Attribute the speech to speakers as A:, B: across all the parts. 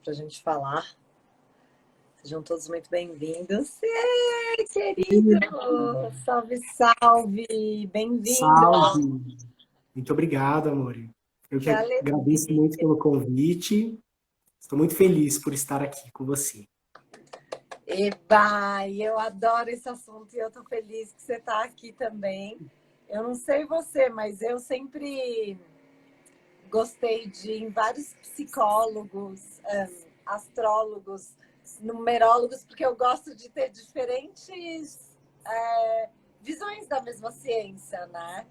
A: para a gente falar. Sejam todos muito bem-vindos. Ei, querido! Salve, salve! Bem-vindo!
B: Salve! Muito obrigado, amor. Eu
A: Que
B: que
A: alegria!
B: agradeço muito pelo convite. Estou muito feliz por estar aqui com você.
A: Eba, eu adoro esse assunto e eu estou feliz que você está aqui também. Eu não sei você, mas eu sempre gostei de ir em vários psicólogos, astrólogos, numerólogos, porque eu gosto de ter diferentes visões da mesma ciência, né?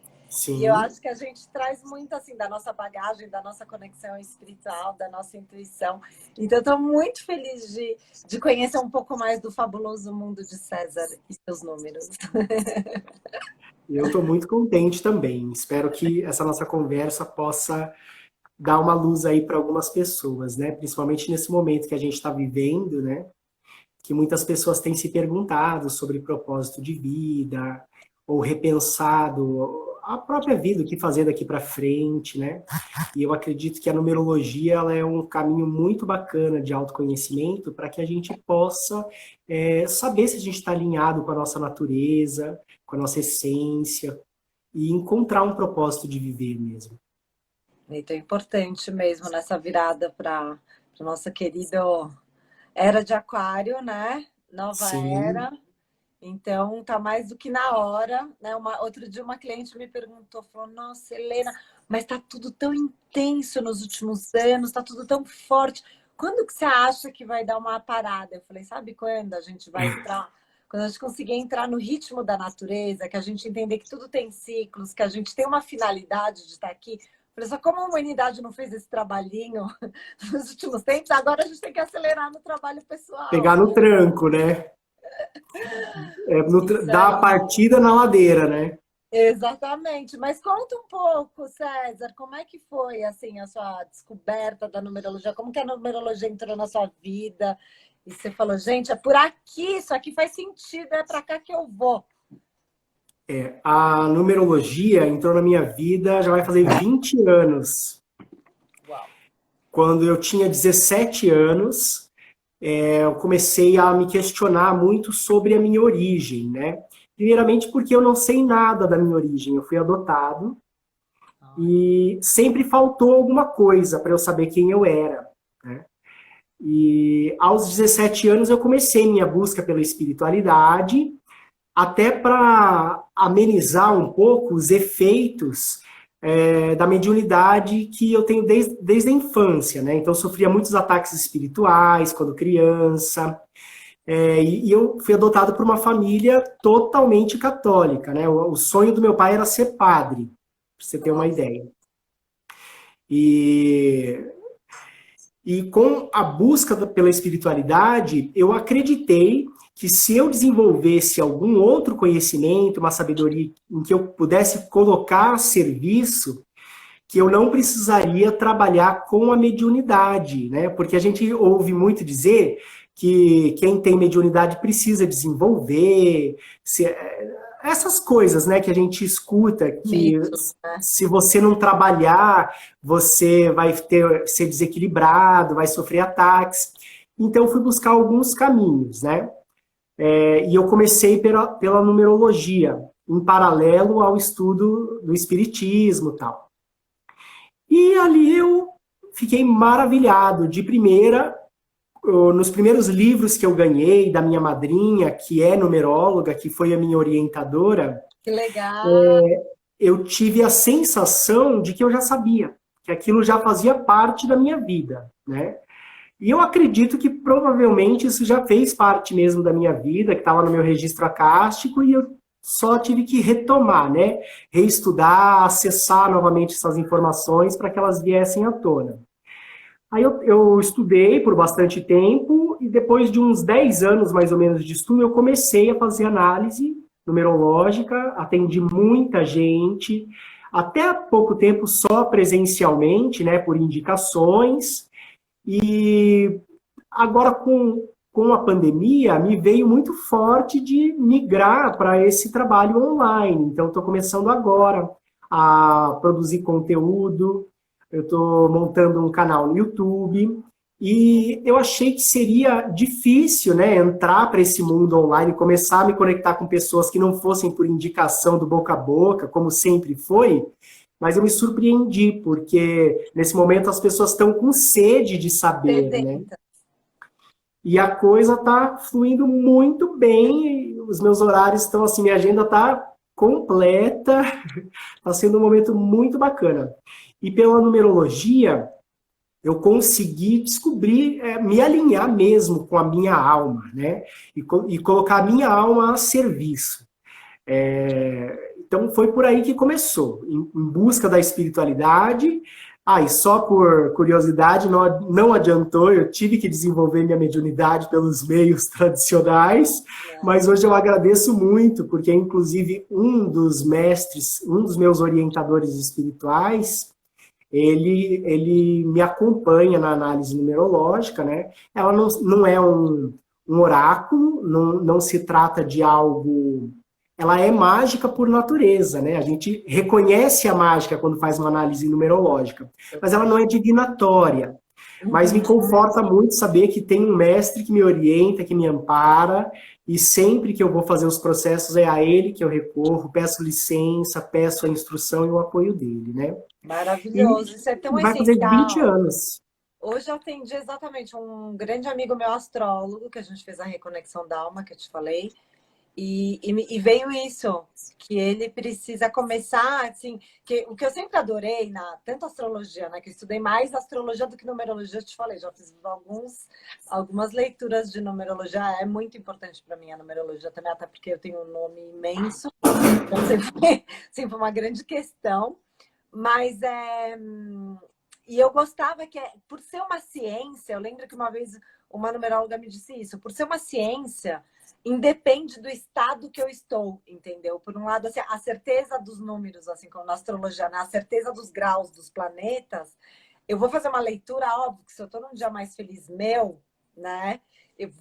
A: E eu
B: Sim,
A: acho que a gente traz muito assim da nossa bagagem, da nossa conexão espiritual, da nossa intuição. Então, estou muito feliz de conhecer um pouco mais do fabuloso mundo de César e seus números.
B: eu estou muito contente também. Espero que essa nossa conversa possa dar uma luz aí para algumas pessoas, né? Principalmente nesse momento que a gente está vivendo, né? Que muitas pessoas têm se perguntado sobre propósito de vida, ou repensado a própria vida, o que fazer daqui para frente, né? E eu acredito que a numerologia ela é um caminho muito bacana de autoconhecimento para que a gente possa saber se a gente está alinhado com a nossa natureza, com a nossa essência, e encontrar um propósito de viver mesmo.
A: Então, é importante mesmo nessa virada para a nossa querida era de Aquário, né? Nova era.
B: Sim,
A: Então, tá mais do que na hora, né? Outro dia uma cliente me perguntou, falou, nossa, Helena, mas tá tudo tão intenso nos últimos anos, tá tudo tão forte. Quando que você acha que vai dar uma parada? Eu falei, sabe quando a gente vai entrar? Quando a gente conseguir entrar no ritmo da natureza, que a gente entender que tudo tem ciclos, que a gente tem uma finalidade de estar aqui. Eu falei, só como a humanidade não fez esse trabalhinho nos últimos tempos, agora a gente tem que acelerar no trabalho pessoal,
B: pegar no
A: né?
B: tranco, né?
A: Isso
B: Dar a
A: aí.
B: partida na ladeira, né?
A: Exatamente, mas conta um pouco, César, como é que foi assim a sua descoberta da numerologia? Como que a numerologia entrou na sua vida? E você falou, gente, é por aqui, isso aqui faz sentido, é para cá que eu vou.
B: A numerologia entrou na minha vida já vai fazer 20 anos.
A: Uau.
B: Quando eu tinha 17 anos, eu comecei a me questionar muito sobre a minha origem, né? Primeiramente porque eu não sei nada da minha origem. Eu fui adotado e sempre faltou alguma coisa para eu saber quem eu era, né? E aos 17 anos eu comecei minha busca pela espiritualidade, até para amenizar um pouco os efeitos da mediunidade que eu tenho desde a infância, né? Então, eu sofria muitos ataques espirituais quando criança, e eu fui adotado por uma família totalmente católica, né? O sonho do meu pai era ser padre, para você ter uma
A: Nossa.
B: ideia. E, e com a busca pela espiritualidade, eu acreditei que se eu desenvolvesse algum outro conhecimento, uma sabedoria em que eu pudesse colocar a serviço, que eu não precisaria trabalhar com a mediunidade, né? Porque a gente ouve muito dizer que quem tem mediunidade precisa desenvolver, essas coisas, né, que a gente escuta, que
A: Mitos, né?
B: se você não trabalhar, você vai ser desequilibrado, vai sofrer ataques. Então, eu fui buscar alguns caminhos, né? E eu comecei pela numerologia, em paralelo ao estudo do espiritismo e tal. E ali eu fiquei maravilhado. De primeira, nos primeiros livros que eu ganhei da minha madrinha, que é numeróloga, que foi a minha orientadora,
A: Que legal.
B: eu tive a sensação de que eu já sabia, que aquilo já fazia parte da minha vida, né? E eu acredito que provavelmente isso já fez parte mesmo da minha vida, que estava no meu registro acástico, e eu só tive que retomar, né? Reestudar, acessar novamente essas informações para que elas viessem à tona. Aí eu estudei por bastante tempo, e depois de uns 10 anos mais ou menos de estudo, eu comecei a fazer análise numerológica, atendi muita gente, até há pouco tempo só presencialmente, né, por indicações, e agora com a pandemia me veio muito forte de migrar para esse trabalho online. Então, estou começando agora a produzir conteúdo, eu estou montando um canal no YouTube E eu achei que seria difícil, né, entrar para esse mundo online, começar a me conectar com pessoas que não fossem por indicação do boca a boca, como sempre foi, mas eu me surpreendi, porque nesse momento as pessoas estão com sede de saber, né?
A: Sedenta.
B: E a coisa está fluindo muito bem, os meus horários estão assim, minha agenda está completa, está sendo um momento muito bacana. E pela numerologia, eu consegui descobrir, me alinhar mesmo com a minha alma, né? E colocar a minha alma a serviço. Então foi por aí que começou, em busca da espiritualidade. E só por curiosidade, não adiantou, eu tive que desenvolver minha mediunidade pelos meios tradicionais, mas hoje eu agradeço muito, porque inclusive um dos mestres, um dos meus orientadores espirituais, ele me acompanha na análise numerológica, né? Ela não é um oráculo, não se trata de algo... Ela é mágica por natureza, né? A gente reconhece a mágica quando faz uma análise numerológica, mas ela não é divinatória. Mas me conforta muito saber que tem um mestre que me orienta, que me ampara, e sempre que eu vou fazer os processos é a ele que eu recorro, peço licença, peço a instrução e o apoio dele, né?
A: Maravilhoso, isso é tão
B: Vai fazer 20
A: essencial.
B: anos.
A: Hoje eu atendi exatamente um grande amigo meu astrólogo, que a gente fez a reconexão da alma, que eu te falei, e veio isso, que ele precisa começar, assim, que o que eu sempre adorei, tanto astrologia, né, que eu estudei mais astrologia do que numerologia, eu te falei, já fiz algumas leituras de numerologia, é muito importante para mim a numerologia também, até porque eu tenho um nome imenso, então sempre uma grande questão, mas e eu gostava que, por ser uma ciência, eu lembro que uma vez uma numeróloga me disse isso, por ser uma ciência, independe do estado que eu estou, entendeu? Por um lado, assim, a certeza dos números, assim como na astrologia, né? A certeza dos graus dos planetas, eu vou fazer uma leitura, óbvio, que se eu estou num dia mais feliz meu, né?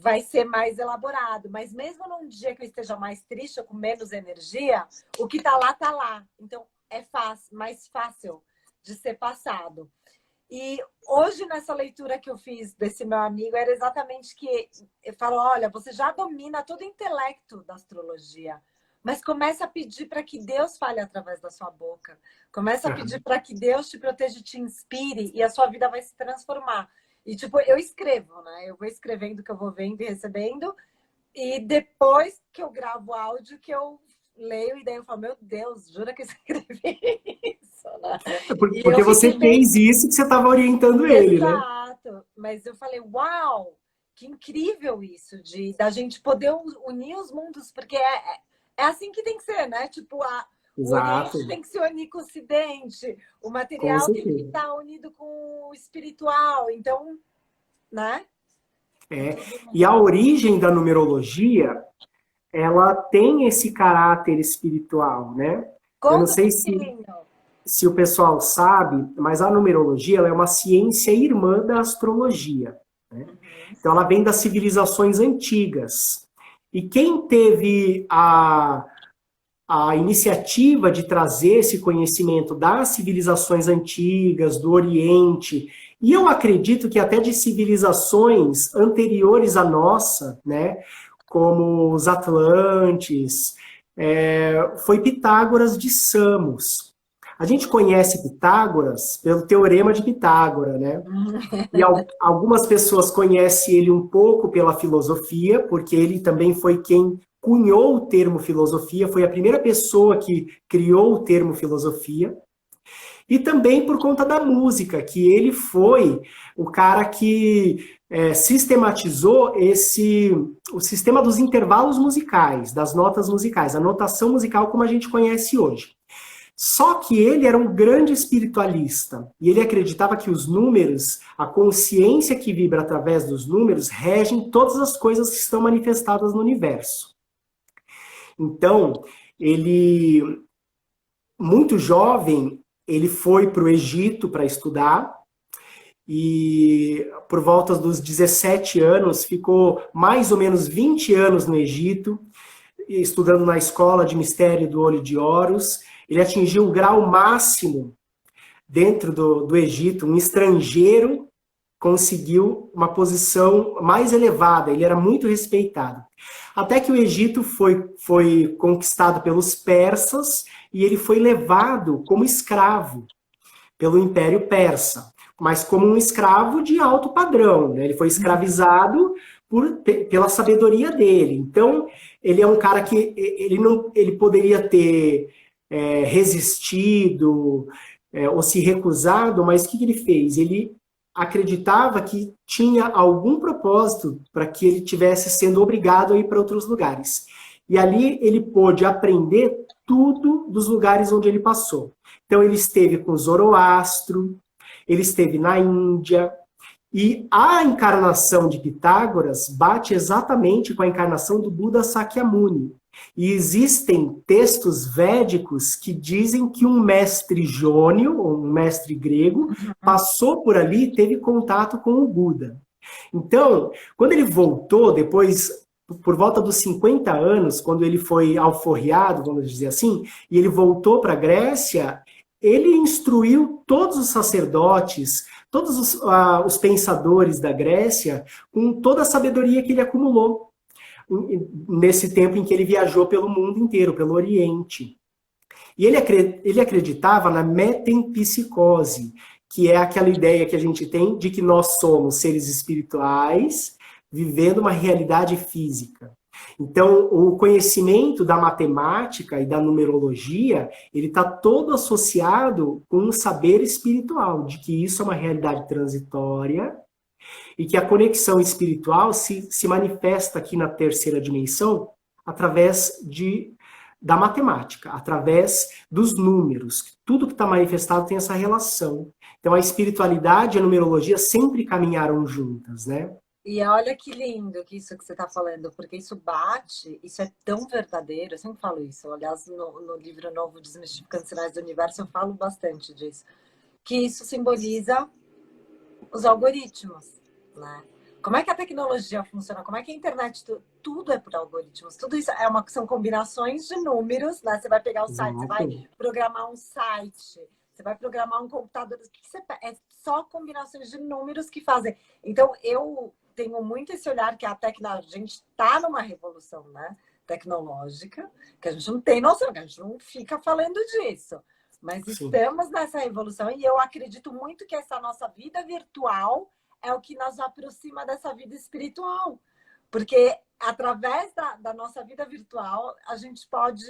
A: Vai ser mais elaborado, mas mesmo num dia que eu esteja mais triste ou com menos energia, o que tá lá. Então, é mais fácil de ser passado. E hoje, nessa leitura que eu fiz desse meu amigo, era exatamente que eu falo, olha, você já domina todo o intelecto da astrologia, mas começa a pedir para que Deus fale através da sua boca. Começa a pedir para que Deus te proteja, te inspire, e a sua vida vai se transformar. E, tipo, eu escrevo, né? Eu vou escrevendo o que eu vou vendo e recebendo, e depois que eu gravo áudio, que eu leio, e daí eu falo, meu Deus, jura que eu escrevi isso, né? E eu
B: Porque você
A: fiquei bem...
B: fez isso que você estava orientando ele, né?
A: Exato. Mas eu falei, uau, que incrível isso, da gente poder unir os mundos, porque é assim que tem que ser, né? Tipo, o
B: Exato,
A: Oriente tem que se unir com o Ocidente, o
B: com
A: material tem que
B: certeza.
A: estar unido com o espiritual, então, né?
B: E a origem da numerologia, ela tem esse caráter espiritual, né? Eu não
A: Conta um
B: sei
A: pouquinho.
B: se o pessoal sabe, mas a numerologia ela é uma ciência irmã da astrologia, né? Então ela vem das civilizações antigas. E quem teve a iniciativa de trazer esse conhecimento das civilizações antigas, do Oriente, e eu acredito que até de civilizações anteriores à nossa, né, como os Atlantes, foi Pitágoras de Samos. A gente conhece Pitágoras pelo Teorema de Pitágoras, né? E algumas pessoas conhecem ele um pouco pela filosofia, porque ele também foi quem cunhou o termo filosofia, foi a primeira pessoa que criou o termo filosofia. E também por conta da música, que ele foi o cara que sistematizou o sistema dos intervalos musicais, das notas musicais, a notação musical como a gente conhece hoje. Só que ele era um grande espiritualista, e ele acreditava que os números, a consciência que vibra através dos números, regem todas as coisas que estão manifestadas no universo. Então, ele, muito jovem, ele foi para o Egito para estudar, e por volta dos 17 anos, ficou mais ou menos 20 anos no Egito, estudando na escola de mistério do Olho de Horus. Ele atingiu o grau máximo dentro do Egito, um estrangeiro conseguiu uma posição mais elevada, ele era muito respeitado. Até que o Egito foi conquistado pelos persas e ele foi levado como escravo pelo Império Persa, mas como um escravo de alto padrão, né? Ele foi escravizado pela sabedoria dele. Então, ele é um cara que ele poderia ter resistido ou se recusado, mas o que ele fez? Ele acreditava que tinha algum propósito para que ele tivesse sendo obrigado a ir para outros lugares. E ali ele pôde aprender tudo dos lugares onde ele passou. Então ele esteve com Zoroastro, ele esteve na Índia, e a encarnação de Pitágoras bate exatamente com a encarnação do Buda Sakyamuni. E existem textos védicos que dizem que um mestre jônio, ou um mestre grego, passou por ali e teve contato com o Buda. Então, quando ele voltou, depois, por volta dos 50 anos, quando ele foi alforriado, vamos dizer assim, e ele voltou para a Grécia, ele instruiu todos os sacerdotes, todos os pensadores da Grécia, com toda a sabedoria que ele acumulou nesse tempo em que ele viajou pelo mundo inteiro, pelo Oriente. E ele acreditava na metempsicose, que é aquela ideia que a gente tem de que nós somos seres espirituais vivendo uma realidade física. Então, o conhecimento da matemática e da numerologia, ele está todo associado com um saber espiritual, de que isso é uma realidade transitória e que a conexão espiritual se manifesta aqui na terceira dimensão através da matemática, através dos números. Tudo que está manifestado tem essa relação. Então, a espiritualidade e a numerologia sempre caminharam juntas, né?
A: E olha que lindo que isso que você está falando, porque isso bate, isso é tão verdadeiro, eu sempre falo isso. Aliás, no livro novo Desmistificando Sinais do Universo, eu falo bastante disso. Que isso simboliza os algoritmos, né? Como é que a tecnologia funciona? Como é que a internet, tudo é por algoritmos. Tudo isso são combinações de números, né? Você vai pegar o site, você vai programar um site, você vai programar um computador. É só combinações de números que fazem. Então, eu tenho muito esse olhar que a gente está numa revolução, né, tecnológica, que a gente não tem noção, que a gente não fica falando disso. Mas sim, estamos nessa revolução e eu acredito muito que essa nossa vida virtual é o que nos aproxima dessa vida espiritual. Porque através da nossa vida virtual, a gente pode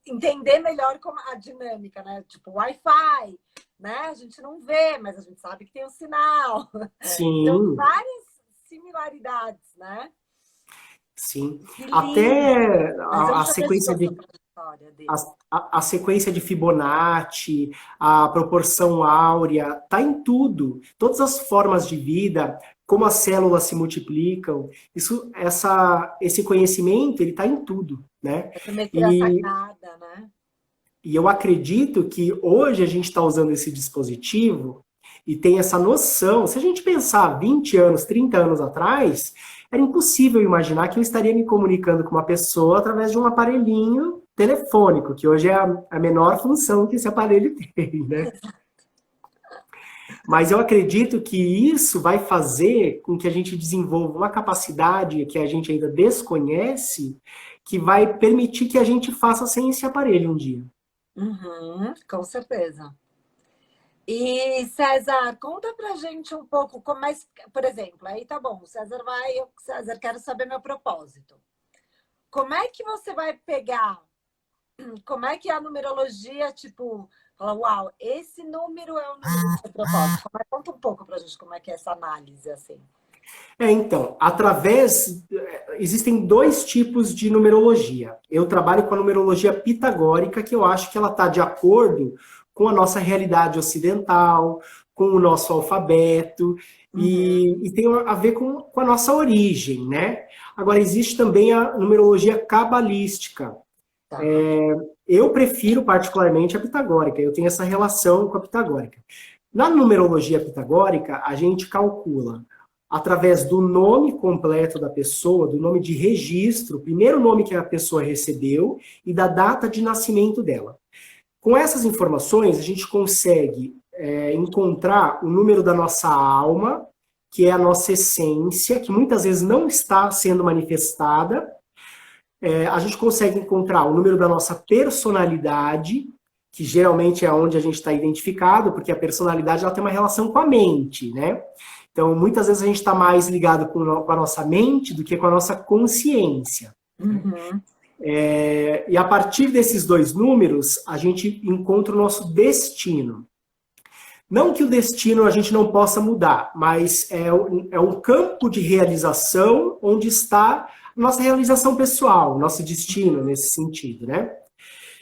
A: entender melhor como a dinâmica, né? Tipo, Wi-Fi, né? A gente não vê, mas a gente sabe que tem um sinal.
B: Sim.
A: Então, várias similaridades, né?
B: Sim. Até a sequência de... A sequência de Fibonacci, a proporção áurea, está em tudo. Todas as formas de vida, como as células se multiplicam, esse conhecimento ele está em tudo, né?
A: Sacada, né?
B: E eu acredito que hoje a gente está usando esse dispositivo e tem essa noção. Se a gente pensar 20 anos, 30 anos atrás, era impossível imaginar que eu estaria me comunicando com uma pessoa através de um aparelhinho telefônico, que hoje é a menor função que esse aparelho tem, né? Mas eu acredito que isso vai fazer com que a gente desenvolva uma capacidade que a gente ainda desconhece, que vai permitir que a gente faça sem esse aparelho um dia.
A: Com certeza. E, César, conta pra gente um pouco como é, por exemplo, aí tá bom, César, quero saber meu propósito. Como é que você vai pegar, como é que a numerologia, tipo, fala, uau, esse número é o número do seu propósito. Conta um pouco pra gente como é que é essa análise, assim.
B: Então, existem dois tipos de numerologia. Eu trabalho com a numerologia pitagórica, que eu acho que ela está de acordo com a nossa realidade ocidental, com o nosso alfabeto, e tem a ver com a nossa origem, né? Agora, existe também a numerologia cabalística.
A: Tá.
B: Eu prefiro particularmente a pitagórica, eu tenho essa relação com a pitagórica. Na numerologia pitagórica, a gente calcula através do nome completo da pessoa, do nome de registro, o primeiro nome que a pessoa recebeu e da data de nascimento dela. Com essas informações, a gente consegue encontrar o número da nossa alma que é a nossa essência, que muitas vezes não está sendo manifestada. A gente consegue encontrar o número da nossa personalidade, que geralmente é onde a gente está identificado, porque a personalidade ela tem uma relação com a mente, né? Então, muitas vezes a gente está mais ligado com a nossa mente do que com a nossa consciência.
A: Uhum.
B: E a partir desses dois números, a gente encontra o nosso destino. Não que o destino a gente não possa mudar, mas é um campo de realização onde está a nossa realização pessoal, nosso destino nesse sentido, né?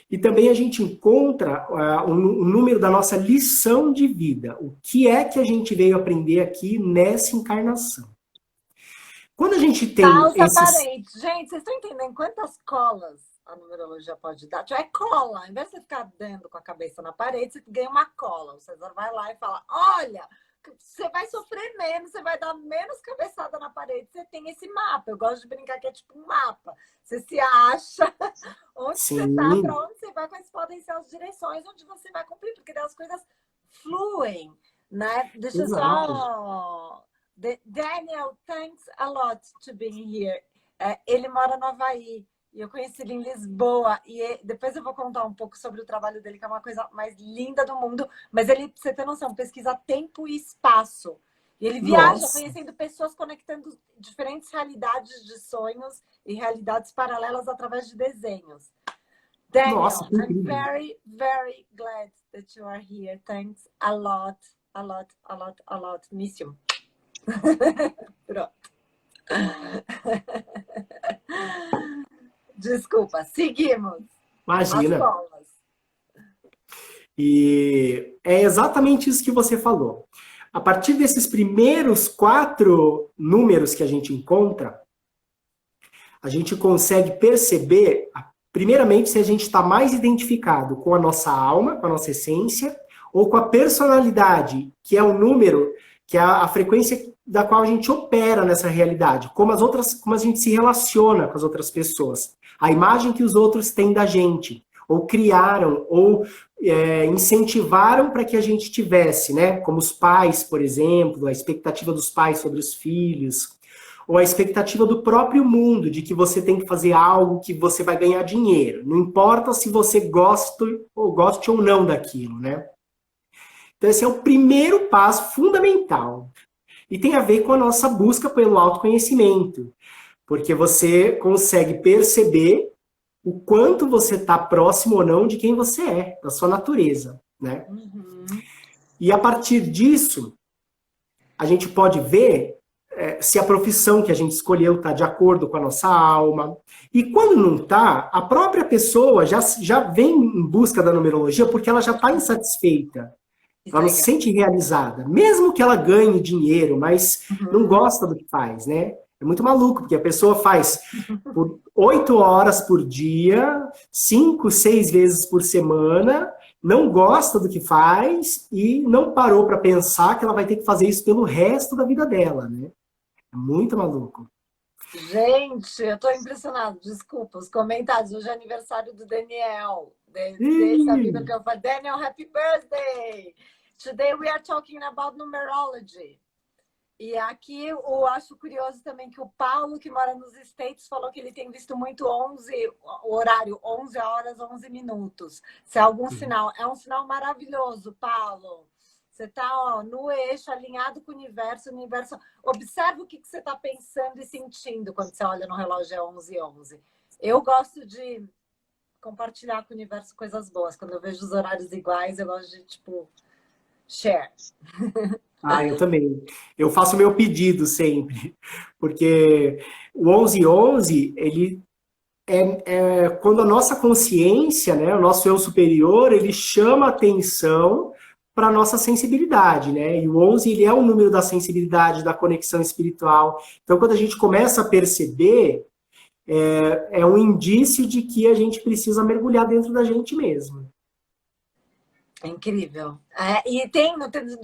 B: E também a gente encontra o número da nossa lição de vida. O que é que a gente veio aprender aqui nessa encarnação? Quando a gente tem
A: Calça
B: esses...
A: parede. Gente, vocês estão entendendo quantas colas a numerologia pode dar? Tipo, é cola. Em vez de você ficar dando com a cabeça na parede, você ganha uma cola. O César vai lá e fala, olha, você vai sofrer menos, você vai dar menos cabeçada na parede. Você tem esse mapa. Eu gosto de brincar que é tipo um mapa. Você se acha onde você está, para onde você vai, quais podem ser as direções onde você vai cumprir, porque daí as coisas fluem, né? Deixa eu só... Daniel, thanks a lot to being here. Ele mora no Havaí e eu conheci ele em Lisboa. E depois eu vou contar um pouco sobre o trabalho dele, que é uma coisa mais linda do mundo. Mas ele, pra você ter noção, pesquisa tempo e espaço. E ele viaja conhecendo pessoas, conectando diferentes realidades de sonhos e realidades paralelas através de desenhos. Daniel, I'm very, very glad that you are here. Thanks a lot, a lot, a lot, a lot. Miss you. Pronto. Desculpa, seguimos.
B: Imagina. E é exatamente isso que você falou. A partir desses primeiros 4 números que a gente encontra, a gente consegue perceber, primeiramente, se a gente está mais identificado com a nossa alma, com a nossa essência, ou com a personalidade, que é o número, que é a frequência da qual a gente opera nessa realidade, como a gente se relaciona com as outras pessoas, a imagem que os outros têm da gente, ou criaram, ou incentivaram para que a gente tivesse, né? Como os pais, por exemplo, a expectativa dos pais sobre os filhos, ou a expectativa do próprio mundo, de que você tem que fazer algo que você vai ganhar dinheiro, não importa se você goste ou não daquilo, né? Então esse é o primeiro passo fundamental. E tem a ver com a nossa busca pelo autoconhecimento, porque você consegue perceber o quanto você está próximo ou não de quem você é, da sua natureza, né? Uhum. E a partir disso, a gente pode ver se a profissão que a gente escolheu está de acordo com a nossa alma. E quando não está, a própria pessoa já vem em busca da numerologia porque ela já está insatisfeita. Ela não se sente realizada, mesmo que ela ganhe dinheiro, mas não gosta do que faz, né? É muito maluco, porque a pessoa faz por 8 horas por dia, 5, 6 vezes por semana, não gosta do que faz e não parou para pensar que ela vai ter que fazer isso pelo resto da vida dela, né? É muito maluco.
A: Gente, eu estou impressionada. Desculpa, os comentários. Hoje é aniversário do Daniel. Desse amigo que eu falei. Daniel, happy birthday! Today we are talking about numerology. E aqui eu acho curioso também que o Paulo, que mora nos States, falou que ele tem visto muito o horário 11 horas, 11 minutos. Se é algum sinal. É um sinal maravilhoso, Paulo. Você está no eixo, alinhado com o universo. Observa o que você está pensando e sentindo quando você olha no relógio, é 11h11. Eu gosto de compartilhar com o universo coisas boas. Quando eu vejo os horários iguais, eu gosto de, tipo, share.
B: Eu também. Eu faço meu pedido sempre, porque o 1111, ele é quando a nossa consciência, né, o nosso eu superior, ele chama atenção para a nossa sensibilidade, né? E o 11, ele é o número da sensibilidade, da conexão espiritual. Então, quando a gente começa a perceber, é um indício de que a gente precisa mergulhar dentro da gente mesmo.
A: É incrível. E tem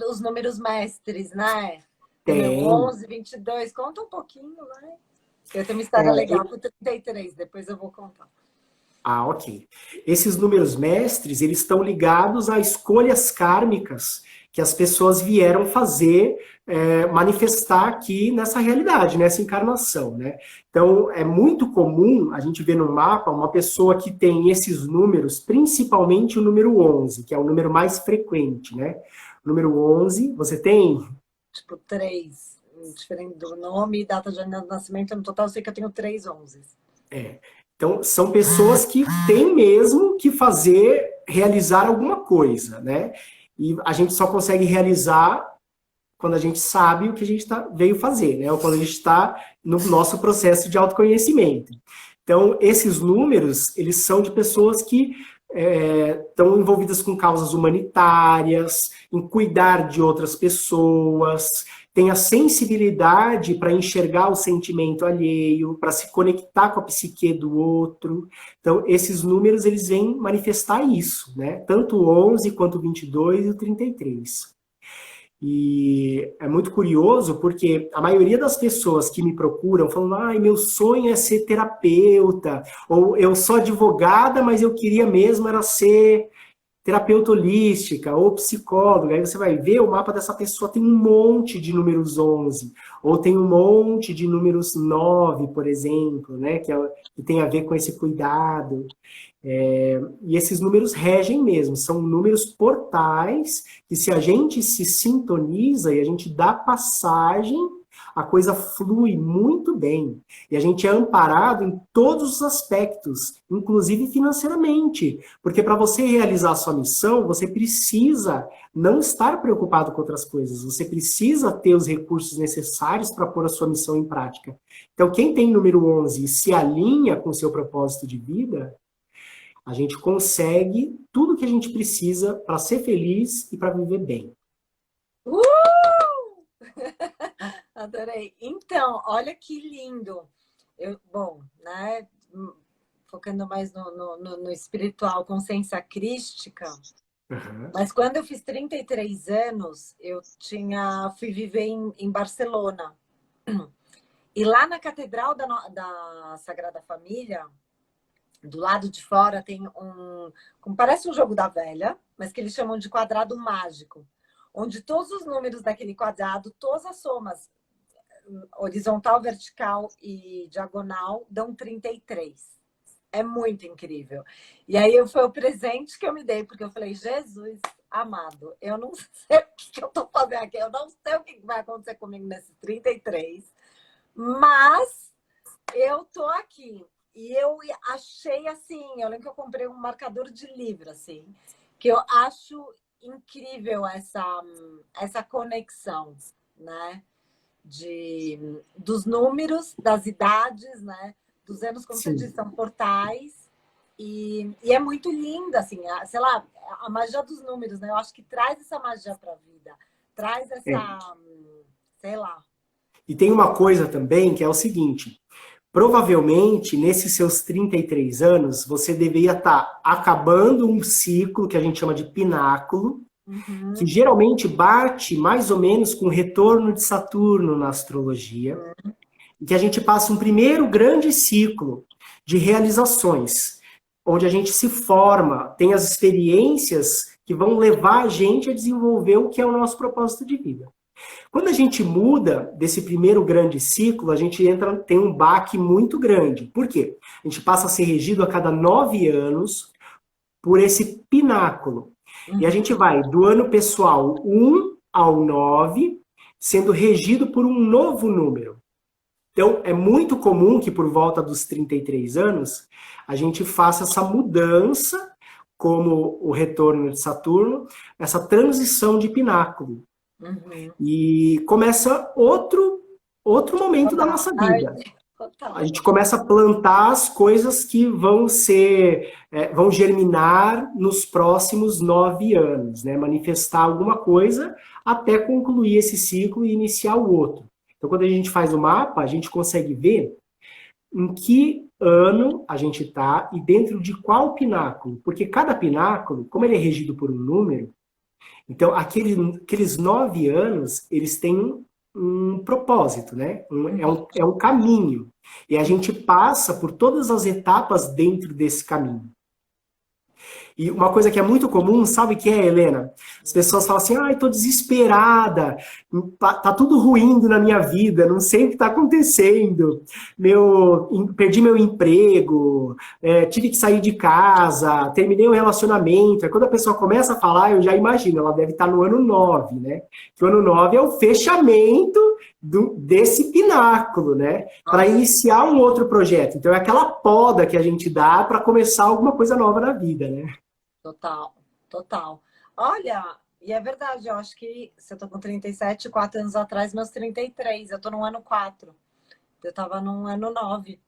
A: os números mestres, né?
B: Tem.
A: 11, 22. Conta um pouquinho, né? Eu tenho uma história legal com 33, depois eu vou contar.
B: Ah, ok. Esses números mestres, eles estão ligados a escolhas kármicas que as pessoas vieram fazer, manifestar aqui nessa realidade, nessa encarnação, né? Então, é muito comum a gente ver no mapa uma pessoa que tem esses números, principalmente o número 11, que é o número mais frequente, né? O número 11, você tem?
A: Tipo, 3, diferente do nome e data de nascimento, no total eu sei que eu tenho 3 11.
B: É. Então, são pessoas que têm mesmo que fazer, realizar alguma coisa, né? E a gente só consegue realizar quando a gente sabe o que a gente veio fazer, né? Ou quando a gente está no nosso processo de autoconhecimento. Então, esses números, eles são de pessoas que estão envolvidas com causas humanitárias, em cuidar de outras pessoas, têm a sensibilidade para enxergar o sentimento alheio, para se conectar com a psique do outro. Então, esses números, eles vêm manifestar isso, né? Tanto o 11, quanto o 22 e o 33. E é muito curioso porque a maioria das pessoas que me procuram falando, ai, meu sonho é ser terapeuta, ou eu sou advogada, mas eu queria mesmo era ser terapeuta holística ou psicóloga. Aí você vai ver, o mapa dessa pessoa tem um monte de números 11, ou tem um monte de números 9, por exemplo, né, que tem a ver com esse cuidado. E esses números regem mesmo, são números portais que se a gente se sintoniza e a gente dá passagem, a coisa flui muito bem. E a gente é amparado em todos os aspectos, inclusive financeiramente. Porque para você realizar a sua missão, você precisa não estar preocupado com outras coisas. Você precisa ter os recursos necessários para pôr a sua missão em prática. Então, quem tem número 11 e se alinha com o seu propósito de vida, a gente consegue tudo que a gente precisa para ser feliz e para viver bem.
A: Adorei. Então, olha que lindo. Bom, né? Focando mais no espiritual, consciência crística.
B: Uhum.
A: Mas quando eu fiz 33 anos, fui viver em Barcelona. E lá na Catedral da Sagrada Família, do lado de fora tem como parece um jogo da velha, mas que eles chamam de quadrado mágico, onde todos os números daquele quadrado, todas as somas, horizontal, vertical e diagonal, dão 33. É muito incrível. E aí foi o presente que eu me dei, porque eu falei, Jesus amado, eu não sei o que eu estou fazendo aqui, eu não sei o que vai acontecer comigo nesses 33, mas eu tô aqui. E eu achei assim, eu lembro que eu comprei um marcador de livro, assim, que eu acho incrível essa conexão, né? Dos números, das idades, né? Dos anos, como você disse, são portais. E é muito linda, assim, sei lá, a magia dos números, né? Eu acho que traz essa magia para a vida, traz essa, sei lá.
B: E tem uma coisa também que é o seguinte, provavelmente, nesses seus 33 anos, você deveria estar acabando um ciclo que a gente chama de pináculo, que geralmente bate mais ou menos com o retorno de Saturno na astrologia, e que a gente passa um primeiro grande ciclo de realizações, onde a gente se forma, tem as experiências que vão levar a gente a desenvolver o que é o nosso propósito de vida. Quando a gente muda desse primeiro grande ciclo, a gente tem um baque muito grande. Por quê? A gente passa a ser regido a cada 9 anos por esse pináculo. E a gente vai do ano pessoal 1 ao 9, sendo regido por um novo número. Então, é muito comum que por volta dos 33 anos, a gente faça essa mudança, como o retorno de Saturno, essa transição de pináculo. E começa outro momento da nossa vida. A gente começa a plantar as coisas que vão germinar nos próximos 9 anos, né? Manifestar alguma coisa até concluir esse ciclo e iniciar o outro. Então, quando a gente faz o mapa, a gente consegue ver em que ano a gente está e dentro de qual pináculo. Porque cada pináculo, como ele é regido por um número, então, aqueles 9 anos, eles têm um propósito, né? É um caminho. E a gente passa por todas as etapas dentro desse caminho. E uma coisa que é muito comum, sabe o que é, Helena? As pessoas falam assim, ai, tô desesperada, tá tudo ruindo na minha vida, não sei o que tá acontecendo, perdi meu emprego, tive que sair de casa, terminei o relacionamento. Aí quando a pessoa começa a falar, eu já imagino, ela deve estar no ano 9, né? Que o ano 9 é o fechamento desse pináculo, né? Para iniciar um outro projeto. Então é aquela poda que a gente dá para começar alguma coisa nova na vida, né?
A: Total, total. Olha, e é verdade, eu acho que se eu tô com 37, 4 anos atrás, meus 33, eu tô no ano 4. Eu tava no ano 9.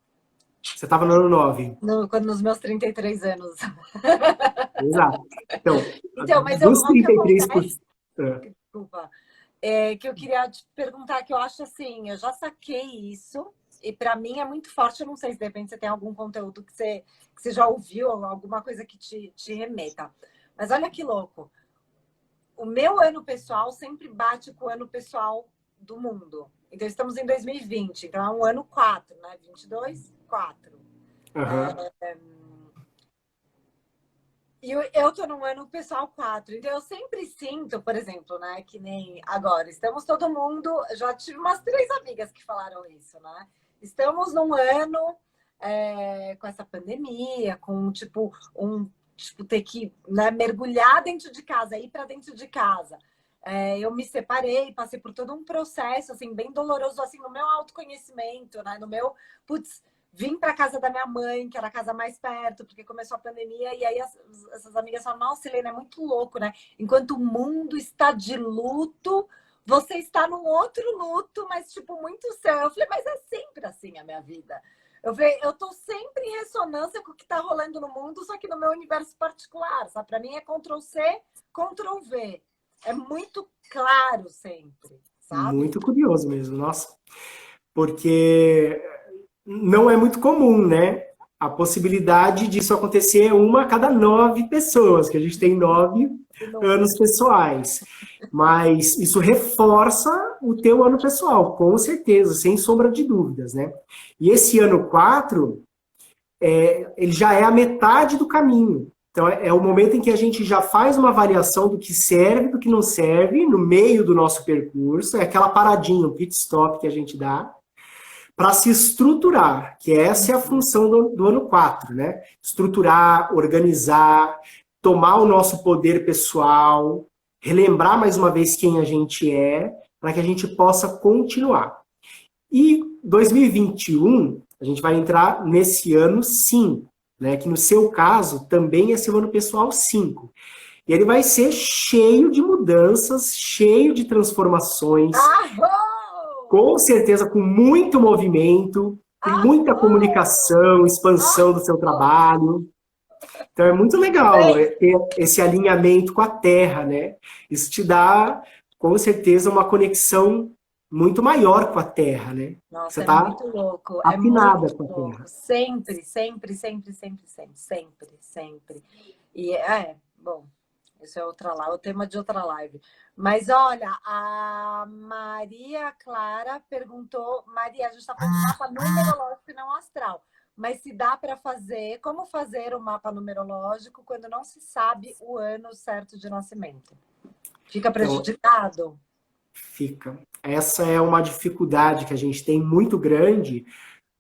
B: Você estava no ano 9.
A: Nos meus 33 anos.
B: Exato.
A: Então, mas
B: dos
A: o que
B: 33%.
A: acontece, desculpa, que eu queria te perguntar, que eu acho assim, eu já saquei isso, e para mim é muito forte, eu não sei se de repente você tem algum conteúdo que você já ouviu, alguma coisa que te remeta. Mas olha que louco. O meu ano pessoal sempre bate com o ano pessoal do mundo. Então, estamos em 2020, então é um ano 4, né? 22, 4.
B: Uhum.
A: E eu tô num ano pessoal 4, então eu sempre sinto, por exemplo, né, que nem agora, estamos todo mundo, já tive umas 3 amigas que falaram isso, né? Estamos num ano com essa pandemia, com tipo, ter que, né, mergulhar dentro de casa, ir para dentro de casa. Eu me separei, passei por todo um processo, assim, bem doloroso, assim, no meu autoconhecimento, né, no meu, putz, vim para casa da minha mãe, que era a casa mais perto, porque começou a pandemia, e aí essas amigas falam, nossa, Helena, é muito louco, né? Enquanto o mundo está de luto, você está num outro luto, mas, tipo, muito seu. Eu falei, mas é sempre assim a minha vida. Eu falei, eu tô sempre em ressonância com o que tá rolando no mundo, só que no meu universo particular, sabe? Para mim é Ctrl+C, Ctrl+V. É muito claro sempre, sabe?
B: Muito curioso mesmo, nossa. Porque não é muito comum, né? A possibilidade disso acontecer é uma a cada 9 pessoas, que a gente tem 9 anos pessoais. Mas isso reforça o teu ano pessoal, com certeza, sem sombra de dúvidas, né? E esse ano 4, ele já é a metade do caminho. Então, é o momento em que a gente já faz uma avaliação do que serve, do que não serve, no meio do nosso percurso. É aquela paradinha, um pit stop que a gente dá, para se estruturar, que essa é a função do ano 4, né? Estruturar, organizar, tomar o nosso poder pessoal, relembrar mais uma vez quem a gente é, para que a gente possa continuar. E 2021, a gente vai entrar nesse ano 5, né? Que no seu caso também é seu ano pessoal 5. E ele vai ser cheio de mudanças, cheio de transformações. Com certeza, com muito movimento, com muita comunicação, expansão do seu trabalho. Então é muito legal ter esse alinhamento com a Terra, né? Isso te dá, com certeza, uma conexão muito maior com a Terra, né?
A: Nossa,
B: você
A: tá muito louco.
B: afinada
A: muito
B: com a
A: louco.
B: Terra.
A: Sempre, sempre, sempre, sempre, sempre, sempre, sempre. E bom, isso é o tema de outra live. Mas olha, a Maria Clara perguntou, Maria, a gente está falando de mapa numerológico e não astral. Mas se dá para fazer, como fazer o mapa numerológico quando não se sabe o ano certo de nascimento? Fica prejudicado?
B: Fica. Essa é uma dificuldade que a gente tem muito grande,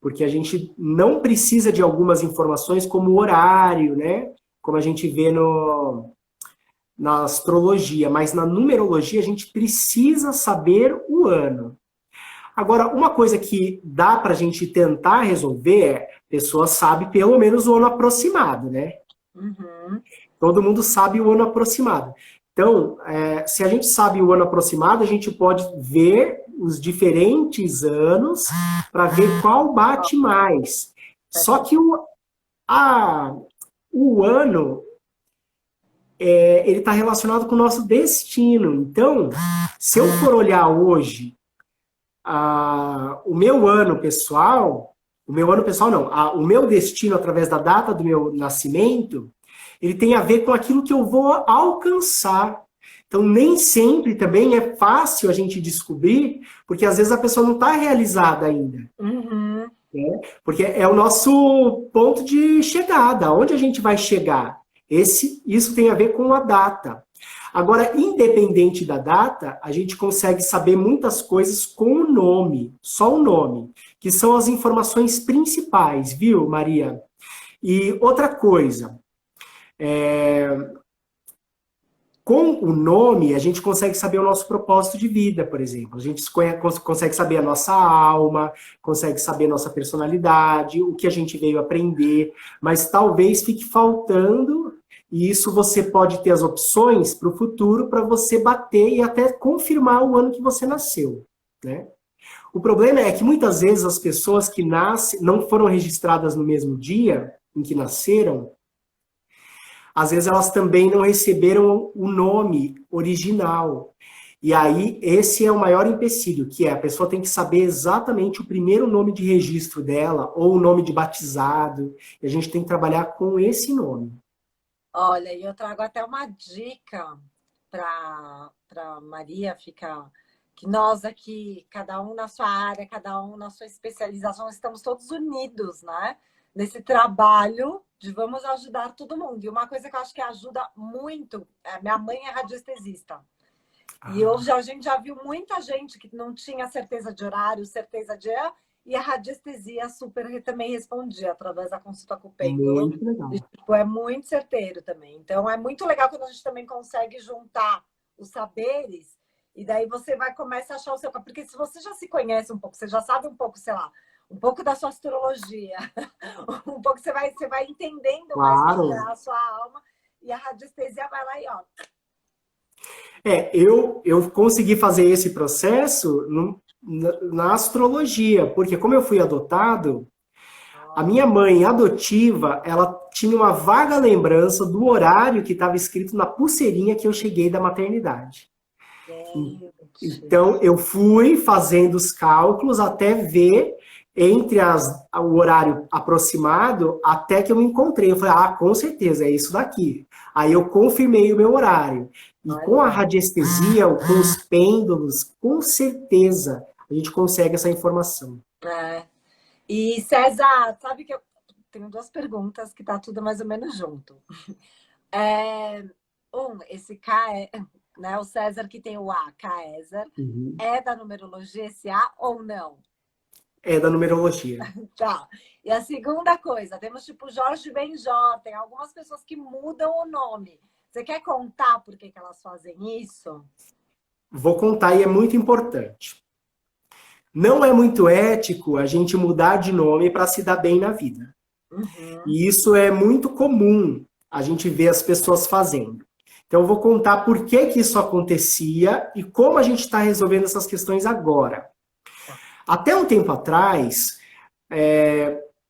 B: porque a gente não precisa de algumas informações como o horário, né? Como a gente vê na astrologia, mas na numerologia a gente precisa saber o ano. Agora, uma coisa que dá para a gente tentar resolver é, a pessoa sabe pelo menos o ano aproximado, né?
A: Uhum.
B: Todo mundo sabe o ano aproximado. Então, se a gente sabe o ano aproximado, a gente pode ver os diferentes anos para ver qual bate mais. Só que o ano, ele está relacionado com o nosso destino. Então, se eu for olhar hoje o meu ano pessoal, o meu destino através da data do meu nascimento, ele tem a ver com aquilo que eu vou alcançar. Então, nem sempre também é fácil a gente descobrir, porque às vezes a pessoa não está realizada ainda.
A: Uhum.
B: Né? Porque é o nosso ponto de chegada, onde a gente vai chegar. Isso tem a ver com a data. Agora, independente da data, a gente consegue saber muitas coisas com o nome, só o nome, que são as informações principais, viu, Maria? E outra coisa, com o nome, a gente consegue saber o nosso propósito de vida, por exemplo. A gente consegue saber a nossa alma, consegue saber a nossa personalidade, o que a gente veio aprender, mas talvez fique faltando, e isso você pode ter as opções para o futuro para você bater e até confirmar o ano que você nasceu, né? O problema é que muitas vezes as pessoas que nascem não foram registradas no mesmo dia em que nasceram, às vezes elas também não receberam o nome original. E aí, esse é o maior empecilho, que é a pessoa tem que saber exatamente o primeiro nome de registro dela, ou o nome de batizado, e a gente tem que trabalhar com esse nome.
A: Olha, e eu trago até uma dica para Maria ficar, que nós aqui, cada um na sua área, cada um na sua especialização, estamos todos unidos, né? Nesse trabalho de vamos ajudar todo mundo. E uma coisa que eu acho que ajuda muito, minha mãe é radiestesista. E hoje a gente já viu muita gente que não tinha certeza de horário, certeza de... E a radiestesia super também respondia através da consulta com o pêndulo.
B: Muito legal.
A: E, tipo, é muito certeiro também. Então, é muito legal quando a gente também consegue juntar os saberes e daí você vai começar a achar o seu... Porque se você já se conhece um pouco, você já sabe um pouco, sei lá, um pouco da sua astrologia, um pouco você vai entendendo mais sobre a sua alma e a radiestesia vai lá e ó...
B: Eu consegui fazer esse processo na astrologia, porque como eu fui adotado, a minha mãe adotiva, ela tinha uma vaga lembrança do horário que estava escrito na pulseirinha que eu cheguei da maternidade. Então, eu fui fazendo os cálculos até ver entre o horário aproximado, até que eu me encontrei. Eu falei, com certeza, é isso daqui. Aí eu confirmei o meu horário. E com a radiestesia, com os pêndulos, com certeza, a gente consegue essa informação.
A: E César, sabe que eu tenho duas perguntas que tá tudo mais ou menos junto. Esse K, né, o César que tem o A, César, é da numerologia esse A ou não?
B: É da numerologia.
A: Tá. E a segunda coisa, temos tipo Jorge Benjó, tem algumas pessoas que mudam o nome. Você quer contar por que elas fazem isso?
B: Vou contar e é muito importante. Não é muito ético a gente mudar de nome para se dar bem na vida. E isso é muito comum a gente ver as pessoas fazendo. Então eu vou contar por que isso acontecia e como a gente está resolvendo essas questões agora. Até um tempo atrás,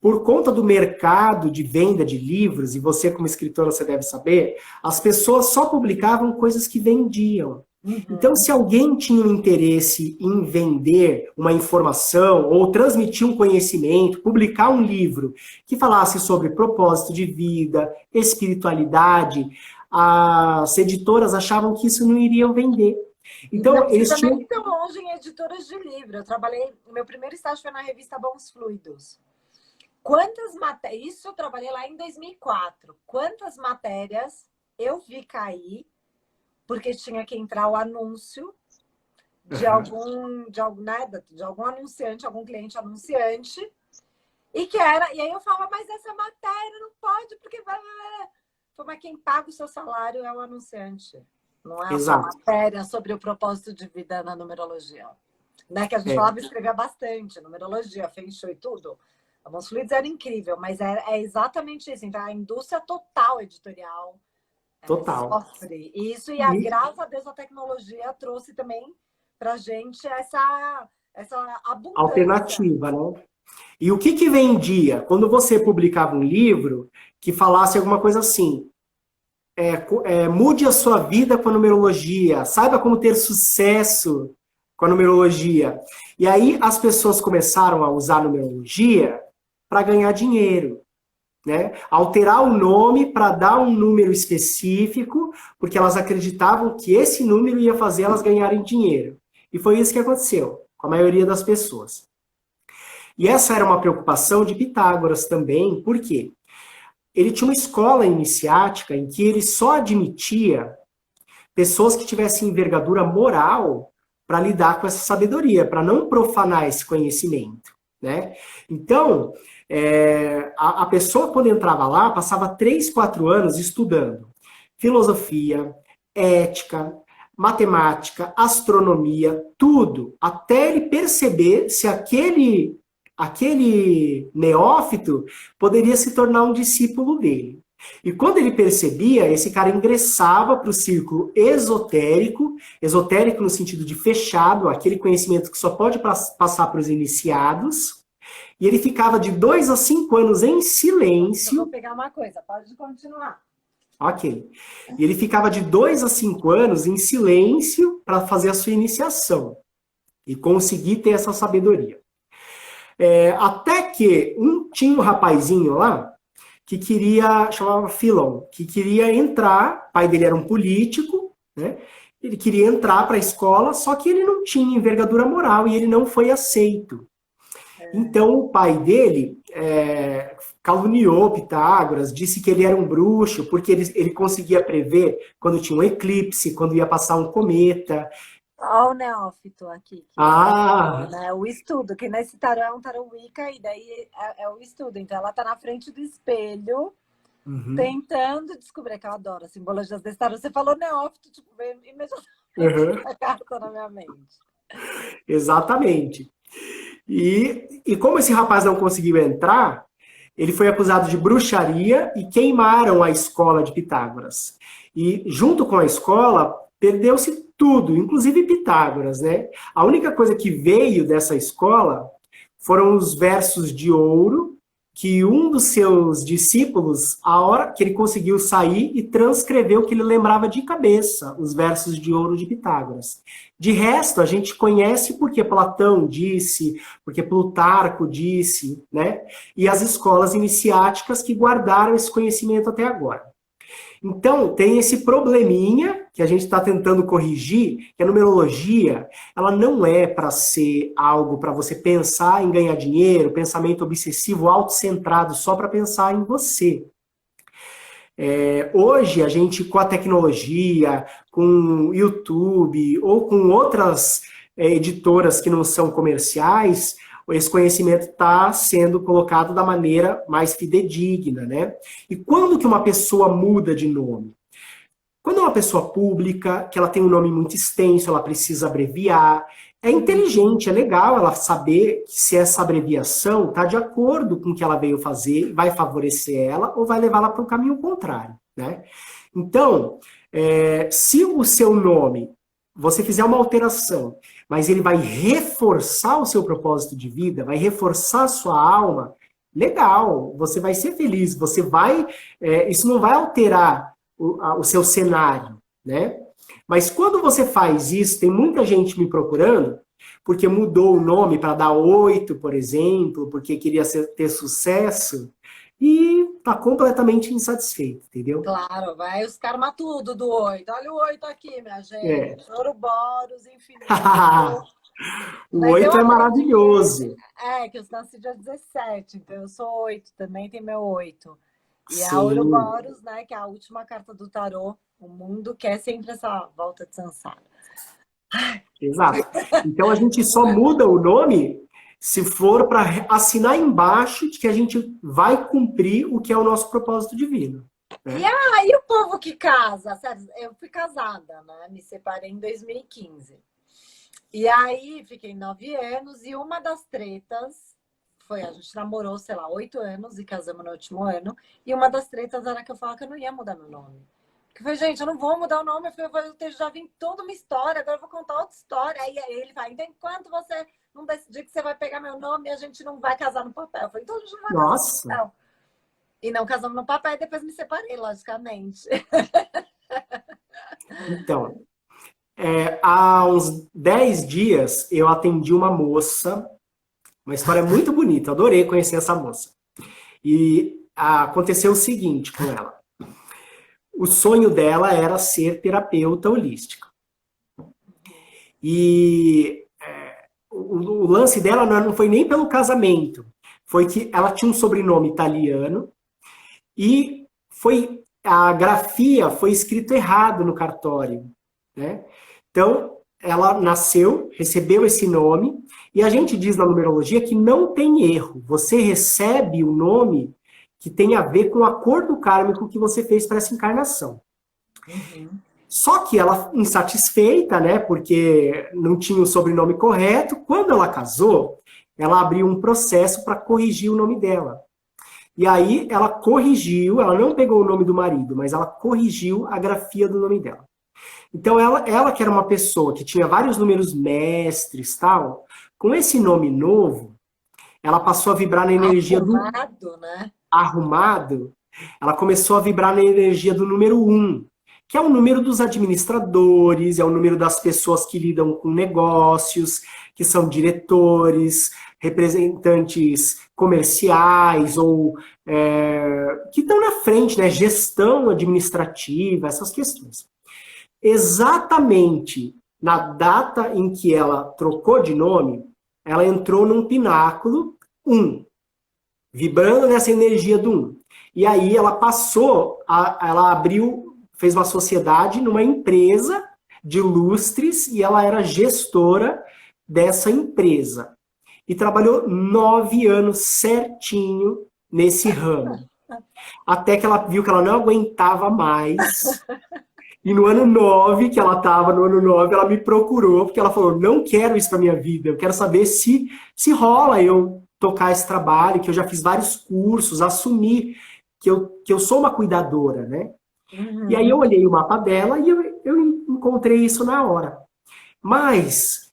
B: por conta do mercado de venda de livros, e você como escritora você deve saber, as pessoas só publicavam coisas que vendiam. Então, se alguém tinha um interesse em vender uma informação ou transmitir um conhecimento, publicar um livro que falasse sobre propósito de vida, espiritualidade, as editoras achavam que isso não iria vender. Então,
A: eles também estão longe em editoras de livro. Eu trabalhei, meu primeiro estágio foi na revista Bons Fluidos. Quantas matérias, isso eu trabalhei lá em 2004, quantas matérias eu vi cair porque tinha que entrar o anúncio de algum anunciante, algum cliente anunciante, e aí eu falava, mas essa matéria não pode, porque mas quem paga o seu salário é o anunciante, não é a matéria sobre o propósito de vida na numerologia. Né? Que a gente falava e escrevia bastante, numerologia, feng shui e tudo. A Bons Fluidos era incrível, mas é exatamente isso. Então, a indústria total editorial sofre isso, graças a Deus a tecnologia trouxe também pra gente essa abundância.
B: Alternativa, né? E o que vendia? Quando você publicava um livro que falasse alguma coisa assim, mude a sua vida com a numerologia, saiba como ter sucesso com a numerologia. E aí as pessoas começaram a usar a numerologia para ganhar dinheiro. né? Alterar o nome para dar um número específico, porque elas acreditavam que esse número ia fazer elas ganharem dinheiro. E foi isso que aconteceu com a maioria das pessoas. E essa era uma preocupação de Pitágoras também, por quê? Ele tinha uma escola iniciática em que ele só admitia pessoas que tivessem envergadura moral para lidar com essa sabedoria, para não profanar esse conhecimento, né? Então, a pessoa, quando entrava lá, passava 3, 4 anos estudando filosofia, ética, matemática, astronomia, tudo, até ele perceber se aquele neófito poderia se tornar um discípulo dele. E quando ele percebia, esse cara ingressava para o círculo esotérico, esotérico no sentido de fechado, aquele conhecimento que só pode passar para os iniciados, e ele ficava de 2 a 5 anos em silêncio.
A: Eu vou pegar uma coisa, pode continuar.
B: Ok. E ele ficava de 2 a 5 anos em silêncio para fazer a sua iniciação e conseguir ter essa sabedoria. Até que tinha um rapazinho lá que chamava Philon, que queria entrar, o pai dele era um político, né? Ele queria entrar para a escola, só que ele não tinha envergadura moral e ele não foi aceito. Então o pai dele caluniou Pitágoras, disse que ele era um bruxo, porque ele conseguia prever quando tinha um eclipse, quando ia passar um cometa.
A: Olha o neófito aqui. Né? O estudo, que nesse tarô é um tarô Wicca, e daí é o estudo. Então ela tá na frente do espelho, tentando descobrir, que eu adoro as simbologias desse tarô. Você falou neófito, tipo, veio imediatamente a carta na minha mente.
B: Exatamente. E como esse rapaz não conseguiu entrar, ele foi acusado de bruxaria e queimaram a escola de Pitágoras. E junto com a escola, perdeu-se tudo, inclusive Pitágoras, né? A única coisa que veio dessa escola foram os versos de ouro que um dos seus discípulos, a hora que ele conseguiu sair e transcreveu que ele lembrava de cabeça, os versos de ouro de Pitágoras. De resto, a gente conhece porque Platão disse, porque Plutarco disse, né? E as escolas iniciáticas que guardaram esse conhecimento até agora. Então, tem esse probleminha que a gente está tentando corrigir, que a numerologia, ela não é para ser algo para você pensar em ganhar dinheiro, pensamento obsessivo, autocentrado, só para pensar em você. Hoje, a gente, com a tecnologia, com o YouTube, ou com outras editoras que não são comerciais, esse conhecimento está sendo colocado da maneira mais fidedigna, né? E quando que uma pessoa muda de nome? Quando é uma pessoa pública, que ela tem um nome muito extenso, ela precisa abreviar, é inteligente, é legal ela saber se essa abreviação está de acordo com o que ela veio fazer, vai favorecer ela ou vai levá-la para o caminho contrário, né? Então, se o seu nome, você fizer uma alteração, mas ele vai reforçar o seu propósito de vida, vai reforçar a sua alma, legal, você vai ser feliz, você vai, isso não vai alterar o seu cenário, né? Mas quando você faz isso, tem muita gente me procurando, porque mudou o nome para dar 8, por exemplo, porque queria ter sucesso, e tá completamente insatisfeito, entendeu?
A: Claro, vai os karma tudo do 8. Olha o 8 aqui, minha gente. Ouroboros, infinito.
B: O 8 é maravilhoso.
A: Que eu nasci dia 17, então eu sou 8, também tem meu 8. E
B: Sim.
A: a Ouroboros, né, que é a última carta do tarô, o mundo quer sempre essa volta de Sansara.
B: Exato. Então a gente só muda o nome se for para assinar embaixo de que a gente vai cumprir o que é o nosso propósito divino. Né?
A: E o povo que casa? Sério, eu fui casada, né? Me separei em 2015. E aí fiquei 9 anos e uma das tretas foi, a gente namorou, sei lá, 8 anos e casamos no último ano. E uma das tretas era que eu falava que eu não ia mudar meu nome. Que foi, gente, eu não vou mudar o nome. Eu já vim toda uma história, agora eu vou contar outra história. Aí ele fala, então enquanto você não decidir que você vai pegar meu nome, a gente não vai casar no papel. Eu falei, então a gente não vai casar no papel. E não casamos no papel, e depois me separei, logicamente.
B: Então, há uns 10 dias eu atendi uma moça, uma história muito bonita, adorei conhecer essa moça. E aconteceu o seguinte com ela. O sonho dela era ser terapeuta holística. E o lance dela não foi nem pelo casamento, foi que ela tinha um sobrenome italiano e a grafia foi escrito errado no cartório, né? Então, ela nasceu, recebeu esse nome, e a gente diz na numerologia que não tem erro. Você recebe o nome que tem a ver com o acordo kármico que você fez para essa encarnação.
A: Uhum.
B: Só que ela, insatisfeita, né, porque não tinha o sobrenome correto, quando ela casou, ela abriu um processo para corrigir o nome dela. E aí ela corrigiu, ela não pegou o nome do marido, mas ela corrigiu a grafia do nome dela. Então ela que era uma pessoa que tinha vários números mestres, tal, com esse nome novo, ela passou a vibrar na energia
A: arrumado, né?
B: Arrumado, ela começou a vibrar na energia do número 1, que é o número dos administradores, é o número das pessoas que lidam com negócios, que são diretores, representantes comerciais ou que estão na frente, né? Gestão administrativa, essas questões. Exatamente na data em que ela trocou de nome, ela entrou num pináculo 1, vibrando nessa energia do 1. E aí ela ela abriu, fez uma sociedade numa empresa de lustres e ela era gestora dessa empresa. E trabalhou 9 anos certinho nesse ramo. Até que ela viu que ela não aguentava mais. E no ano 9, que ela estava no ano 9, ela me procurou, porque ela falou, não quero isso para minha vida, eu quero saber se rola eu tocar esse trabalho, que eu já fiz vários cursos, assumir que eu sou uma cuidadora, né?
A: Uhum.
B: E aí eu olhei o mapa dela e eu encontrei isso na hora. Mas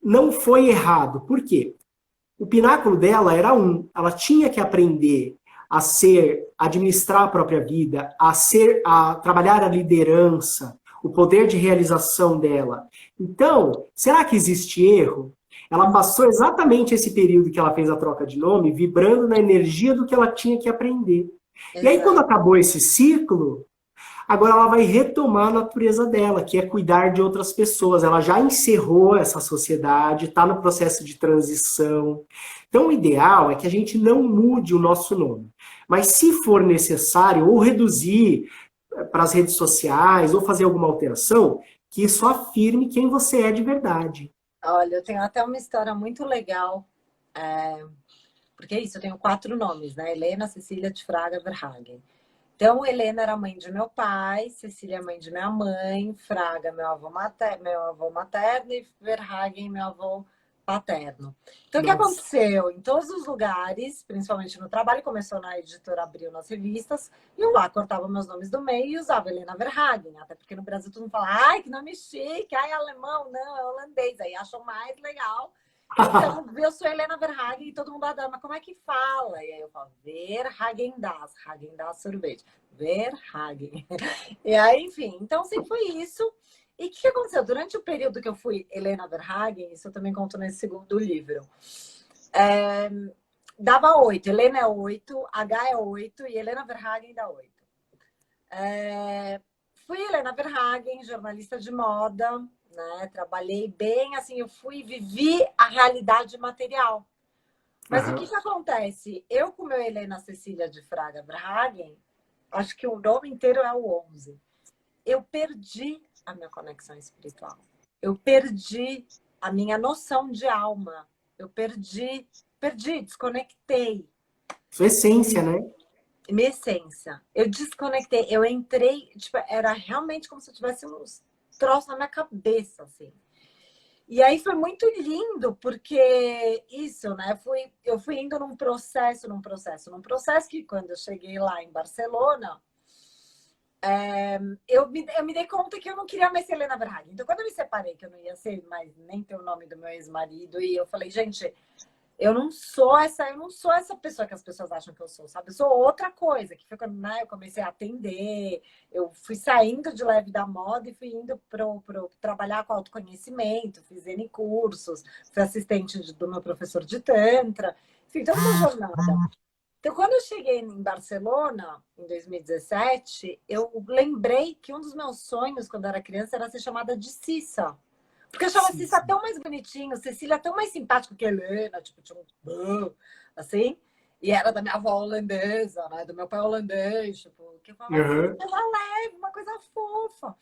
B: não foi errado. Por quê? O pináculo dela era 1. Ela tinha que aprender a administrar a própria vida, a trabalhar a liderança, o poder de realização dela. Então, será que existe erro? Ela passou exatamente esse período que ela fez a troca de nome, vibrando na energia do que ela tinha que aprender. Exato. E aí, quando acabou esse ciclo, agora ela vai retomar a natureza dela, que é cuidar de outras pessoas. Ela já encerrou essa sociedade, está no processo de transição. Então, o ideal é que a gente não mude o nosso nome. Mas, se for necessário, ou reduzir para as redes sociais, ou fazer alguma alteração, que isso afirme quem você é de verdade.
A: Olha, eu tenho até uma história muito legal, porque é isso, eu tenho 4 nomes, né? Helena, Cecília de Fraga, Verhagen. Então, Helena era mãe de meu pai, Cecília mãe de minha mãe, Fraga meu avô materno e Verhagen meu avô paterno. Então, o que aconteceu? Em todos os lugares, principalmente no trabalho, começou na editora Abril, nas revistas, e eu lá cortava meus nomes do meio e usava Helena Verhagen, até porque no Brasil todo mundo fala, ai, que nome chique, ai, alemão, não, é holandês, aí acham mais legal. Então, eu sou Helena Verhagen e todo mundo adora, mas como é que fala? E aí eu falo, Verhagen-das, Hagen-das sorvete, Verhagen. E aí, enfim, então sempre foi isso. E o que aconteceu? Durante o período que eu fui Helena Verhagen, isso eu também conto nesse segundo livro, dava 8, Helena é 8, H é 8 e Helena Verhagen dá 8. Fui Helena Verhagen, jornalista de moda, né? Trabalhei bem, assim, eu vivi a realidade material. Mas o que acontece? Eu, com meu Helena Cecília de Fraga Verhagen, acho que o nome inteiro é o 11. Eu perdi a minha conexão espiritual. Eu perdi a minha noção de alma. Eu perdi, desconectei.
B: Sua essência, né?
A: Minha essência. Eu desconectei. Eu entrei, tipo, era realmente como se eu tivesse uns troços na minha cabeça, assim. E aí foi muito lindo, porque isso, né? Eu fui indo num processo que quando eu cheguei lá em Barcelona, eu me dei conta que eu não queria mais ser Helena Verhagen. Então, quando eu me separei, que eu não ia ser mais nem ter o nome do meu ex-marido, e eu falei, gente, eu não sou essa pessoa que as pessoas acham que eu sou, sabe? Eu sou outra coisa, que foi quando, né, eu comecei a atender, eu fui saindo de leve da moda e fui indo pro trabalhar com autoconhecimento, fiz N cursos, fui assistente do meu professor de Tantra, enfim, toda uma jornada. Então, quando eu cheguei em Barcelona, em 2017, eu lembrei que um dos meus sonhos, quando eu era criança, era ser chamada de Cissa. Porque eu achava a
B: Sim,
A: Cissa
B: sim.
A: tão mais bonitinho, Cecília tão mais simpática que a Helena, tipo, tinha um... assim. E era da minha avó holandesa, né? Do meu pai holandês, tipo, que eu falava, uma
B: Aham.
A: coisa leve, uma coisa fofa.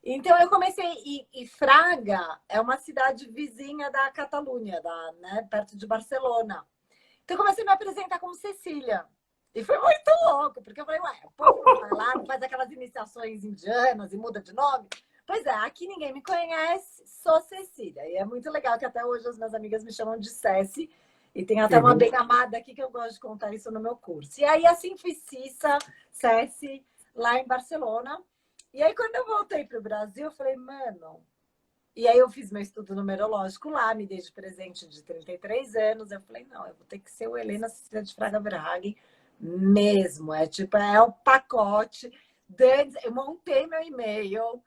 A: Então eu comecei, e Fraga é uma cidade vizinha da Catalunha, né, perto de Barcelona. Então eu comecei a me apresentar como Cecília. E foi muito louco, porque eu falei, ué, o povo não vai lá, não faz aquelas iniciações indianas e muda de nome? Pois é, aqui ninguém me conhece, sou Cecília. E é muito legal que até hoje as minhas amigas me chamam de Ceci. E tem até uma
B: Aham.
A: bem amada aqui que eu gosto de contar isso no meu curso. E aí, assim, fui Cissa, Ceci, lá em Barcelona. E aí, quando eu voltei para o Brasil, eu falei, mano... E aí eu fiz meu estudo numerológico lá, me dei de presente de 33 anos. Eu falei, não, eu vou ter que ser o Helena Cecília de Fraga Verhagen mesmo. É tipo, é o pacote. Eu montei meu e-mail,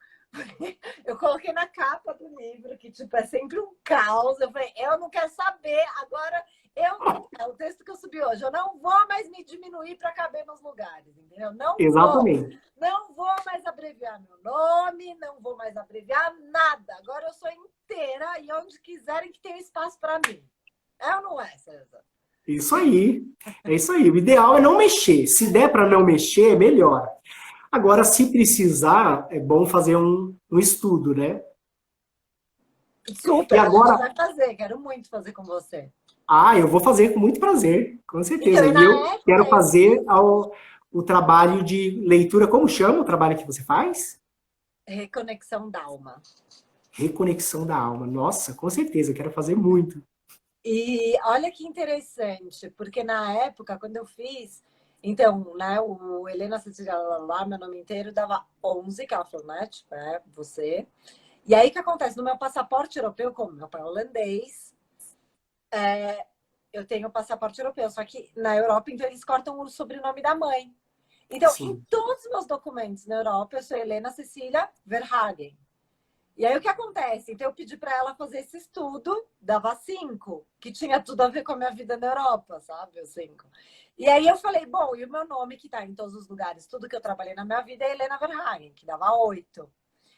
A: eu coloquei na capa do livro, que tipo, é sempre um caos. Eu falei, eu não quero saber, agora é o texto que eu subi hoje, eu não vou mais me diminuir para caber nos lugares, entendeu?
B: Exatamente.
A: Não vou mais abreviar meu nome, não vou mais abreviar nada. Agora eu sou inteira e onde quiserem que tenha espaço para mim. É ou não é, César?
B: Isso aí. É isso aí. O ideal é não mexer. Se der para não mexer, é melhor. Agora, se precisar, é bom fazer um estudo, né? E
A: Super, a gente
B: agora,
A: vai fazer, quero muito fazer com você.
B: eu vou fazer com muito prazer, com
A: Então,
B: certeza.
A: e
B: E eu
A: na época
B: quero
A: eu
B: fazer
A: fiz
B: o trabalho de leitura. Como chama o trabalho que você faz?
A: Reconexão Dalma.
B: Reconexão da alma. Nossa, com certeza, quero fazer muito.
A: E olha que interessante, porque na época, quando eu fiz, então, né, o Helena Cecília lá, meu nome inteiro, dava 11, que ela falou, né, tipo, é você. E aí, o que acontece? No meu passaporte europeu, como meu pai é holandês, eu tenho passaporte europeu, só que na Europa, então, eles cortam o sobrenome da mãe. Então, em
B: Sim.
A: todos os meus documentos na Europa, eu sou Helena Cecília Verhagen. E aí o que acontece? Então eu pedi para ela fazer esse estudo, dava 5, que tinha tudo a ver com a minha vida na Europa, sabe? Os 5. E aí eu falei, bom, e o meu nome que está em todos os lugares, tudo que eu trabalhei na minha vida é Helena Verhagen, que dava 8.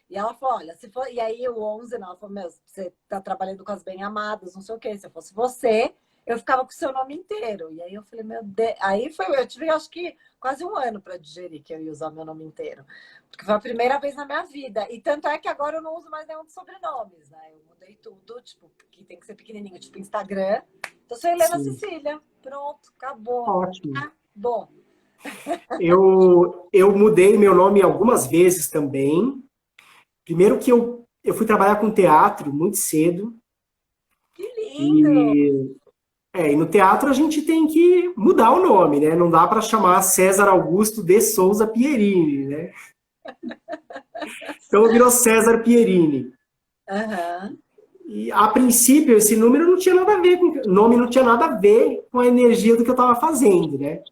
A: E ela falou, olha, se for... E aí o 11, não, ela falou, meu, você tá trabalhando com as bem-amadas, não sei o quê. Se eu fosse você, eu ficava com o seu nome inteiro. E aí eu falei, meu Deus... Aí foi, eu tive, acho que, quase um ano para digerir que eu ia usar meu nome inteiro. Porque foi a primeira vez na minha vida. E tanto é que agora eu não uso mais nenhum dos sobrenomes, né? Eu mudei tudo, tipo, que tem que ser pequenininho, tipo Instagram. Então, eu sou Helena
B: Sim.
A: Cecília. Pronto, acabou.
B: Ótimo.
A: Acabou.
B: Eu mudei meu nome algumas vezes também. Primeiro que eu fui trabalhar com teatro muito cedo.
A: Que lindo!
B: E, e no teatro a gente tem que mudar o nome, né? Não dá para chamar César Augusto de Souza Pierini, né? Então virou César Pierini.
A: Aham.
B: E a princípio esse número não tinha nada a ver com, nome não tinha nada a ver com a energia do que eu estava fazendo, né?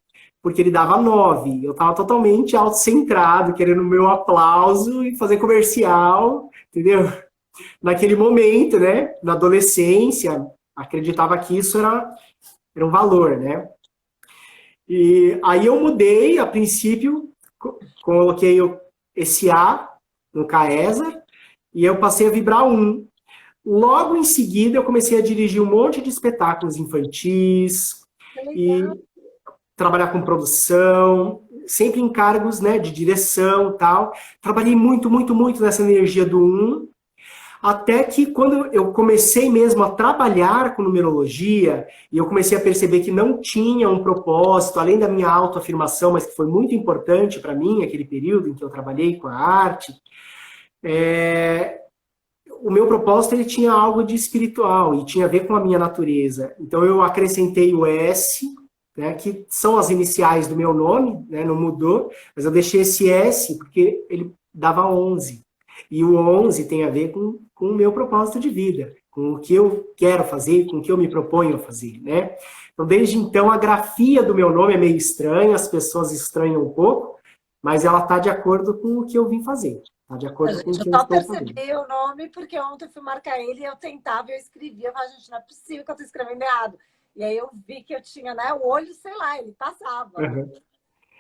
B: Porque ele dava 9. Eu estava totalmente autocentrado, querendo o meu aplauso e fazer comercial, entendeu? Naquele momento, né? Na adolescência, acreditava que isso era um valor, né? E aí eu mudei, a princípio, coloquei esse A no Caesar e eu passei a vibrar 1. Logo em seguida, eu comecei a dirigir um monte de espetáculos infantis
A: Que legal.
B: e trabalhar com produção, sempre em cargos, né, de direção e tal. Trabalhei muito, muito, muito nessa energia do 1, até que quando eu comecei mesmo a trabalhar com numerologia, e eu comecei a perceber que não tinha um propósito, além da minha autoafirmação, mas que foi muito importante para mim, aquele período em que eu trabalhei com a arte, o meu propósito ele tinha algo de espiritual e tinha a ver com a minha natureza. Então eu acrescentei o S, né, que são as iniciais do meu nome, né, não mudou, mas eu deixei esse S porque ele dava 11. E o 11 tem a ver com o meu propósito de vida, com o que eu quero fazer, com o que eu me proponho a fazer, né? Então, desde então, a grafia do meu nome é meio estranha, as pessoas estranham um pouco, mas ela está de acordo com o que eu vim fazer, está de
A: A
B: acordo com o
A: gente, eu
B: que eu
A: só
B: estou fazendo.
A: percebi o nome porque ontem eu fui marcar ele e eu tentava, eu escrevia, mas, gente, não é possível que eu estou escrevendo errado. E aí eu vi que eu tinha, né, o olho, sei lá, ele passava.
B: Uhum.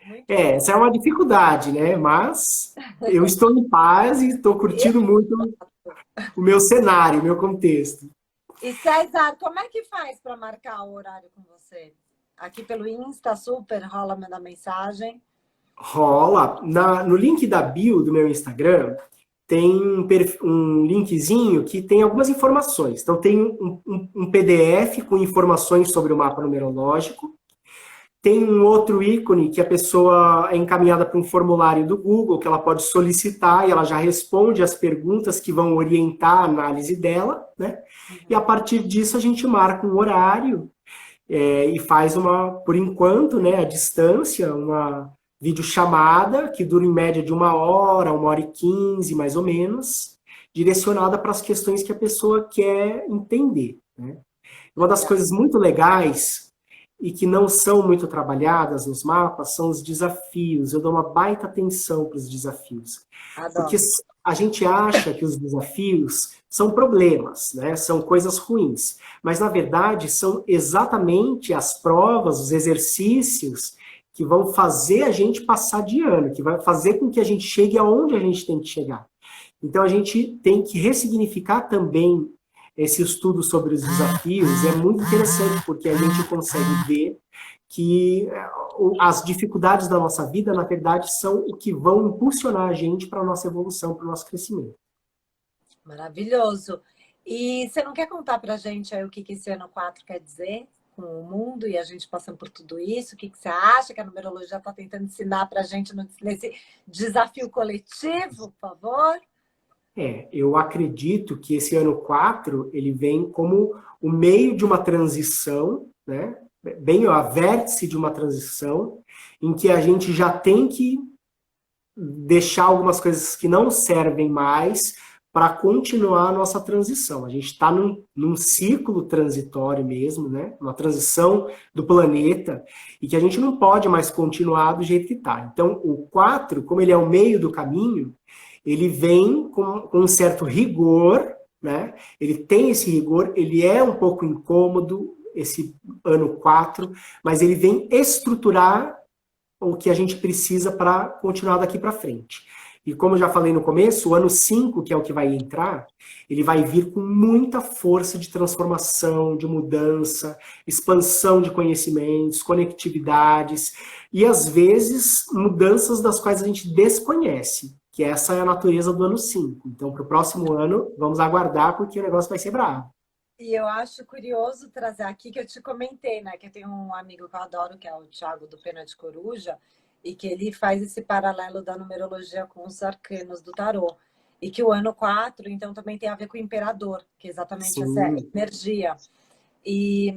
A: Muito
B: É,
A: bom.
B: essa é uma dificuldade, né? Mas eu estou em paz e estou curtindo muito o meu cenário, o meu contexto.
A: E César, como é que faz para marcar o horário com você? Aqui pelo Insta, super rola mandar mensagem.
B: Rola. No link da bio do meu Instagram, tem um linkzinho que tem algumas informações. Então, tem um PDF com informações sobre o mapa numerológico. Tem um outro ícone que a pessoa é encaminhada para um formulário do Google, que ela pode solicitar e ela já responde as perguntas que vão orientar a análise dela, né? E a partir disso a gente marca um horário e faz por enquanto, né, à distância, uma videochamada que dura em média de 1 hora e 15, mais ou menos, direcionada para as questões que a pessoa quer entender, né? Uma das
A: Legal.
B: coisas muito legais e que não são muito trabalhadas nos mapas são os desafios. Eu dou uma baita atenção para os desafios. Porque
A: Adoro.
B: a gente acha que os desafios são problemas, né? São coisas ruins. Mas, na verdade, são exatamente as provas, os exercícios que vão fazer a gente passar de ano, que vai fazer com que a gente chegue aonde a gente tem que chegar. Então, a gente tem que ressignificar também esse estudo sobre os desafios. É muito interessante, porque a gente consegue ver que as dificuldades da nossa vida, na verdade, são o que vão impulsionar a gente para a nossa evolução, para o nosso crescimento.
A: Maravilhoso. E você não quer contar para a gente aí o que esse ano 4 quer dizer com o mundo e a gente passando por tudo isso? O que você acha que a numerologia está tentando ensinar para a gente nesse desafio coletivo, por favor?
B: Eu acredito que esse ano 4 ele vem como o meio de uma transição, né? Bem a vértice de uma transição, em que a gente já tem que deixar algumas coisas que não servem mais para continuar a nossa transição. A gente está num ciclo transitório mesmo, né? Uma transição do planeta, e que a gente não pode mais continuar do jeito que está. Então, o 4, como ele é o meio do caminho, ele vem com um certo rigor, né? Ele tem esse rigor, ele é um pouco incômodo, esse ano 4, mas ele vem estruturar o que a gente precisa para continuar daqui para frente. E como eu já falei no começo, o ano 5, que é o que vai entrar, ele vai vir com muita força de transformação, de mudança, expansão de conhecimentos, conectividades, e às vezes mudanças das quais a gente desconhece, que essa é a natureza do ano 5. Então, para o próximo ano, vamos aguardar, porque o negócio vai ser bravo.
A: E eu acho curioso trazer aqui que eu te comentei, né? Que eu tenho um amigo que eu adoro, que é o Thiago do Pena de Coruja, e que ele faz esse paralelo da numerologia com os arcanos do tarô. E que o ano 4, então, também tem a ver com o imperador, que é exatamente essa
B: Sim.
A: energia. E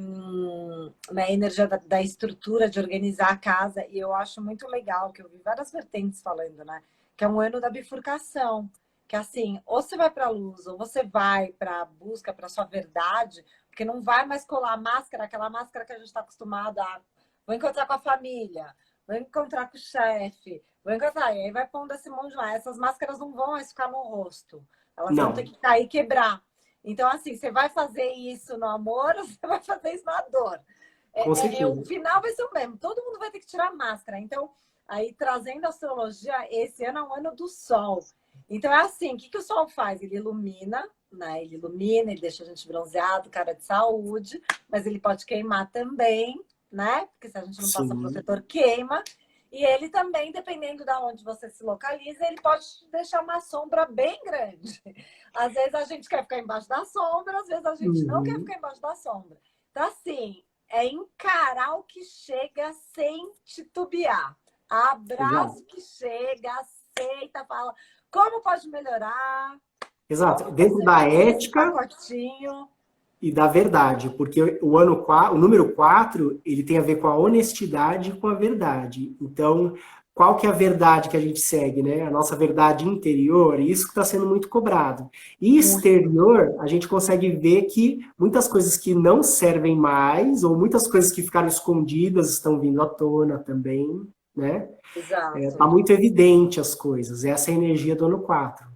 A: né, a energia da estrutura, de organizar a casa. E eu acho muito legal, que eu vi várias vertentes falando, né? Que é um ano da bifurcação. Que assim, ou você vai para a luz, ou você vai para a busca, para a sua verdade, porque não vai mais colar a máscara, aquela máscara que a gente está acostumado a. Vou encontrar com a família, vou encontrar com o chefe, vou encontrar. E aí vai pondo esse monte de lá. Essas máscaras não vão mais ficar no rosto, elas vão ter
B: Não,
A: que cair e quebrar. Então, assim, você vai fazer isso no amor ou você vai fazer isso na dor?
B: com
A: O
B: certeza.
A: final vai ser o mesmo, todo mundo vai ter que tirar a máscara. Então, aí trazendo a astrologia, esse ano é um ano do sol. Então é assim, o que o sol faz? Ele ilumina, né? Ele ilumina, ele deixa a gente bronzeado, cara de saúde, mas ele pode queimar também, né? Porque se a gente não passa
B: Sim.
A: protetor, queima. E ele também, dependendo de onde você se localiza, ele pode deixar uma sombra bem grande. Às vezes a gente quer ficar embaixo da sombra, às vezes a gente não quer
B: Uhum.
A: ficar embaixo da sombra. Então, assim, é encarar o que chega sem titubear. Abraço
B: Exato.
A: o que chega, aceita, fala como pode melhorar,
B: Exato.
A: como
B: Dentro
A: você
B: da
A: vai ter esse
B: ética
A: pacotinho.
B: e da verdade, porque o ano 4, o número 4, ele tem a ver com a honestidade e com a verdade. Então, qual que é a verdade que a gente segue, né? A nossa verdade interior, isso que está sendo muito cobrado. E exterior, a gente consegue ver que muitas coisas que não servem mais, ou muitas coisas que ficaram escondidas estão vindo à tona também, né? Tá
A: Exato.
B: muito evidente as coisas. Essa é a energia do ano 4.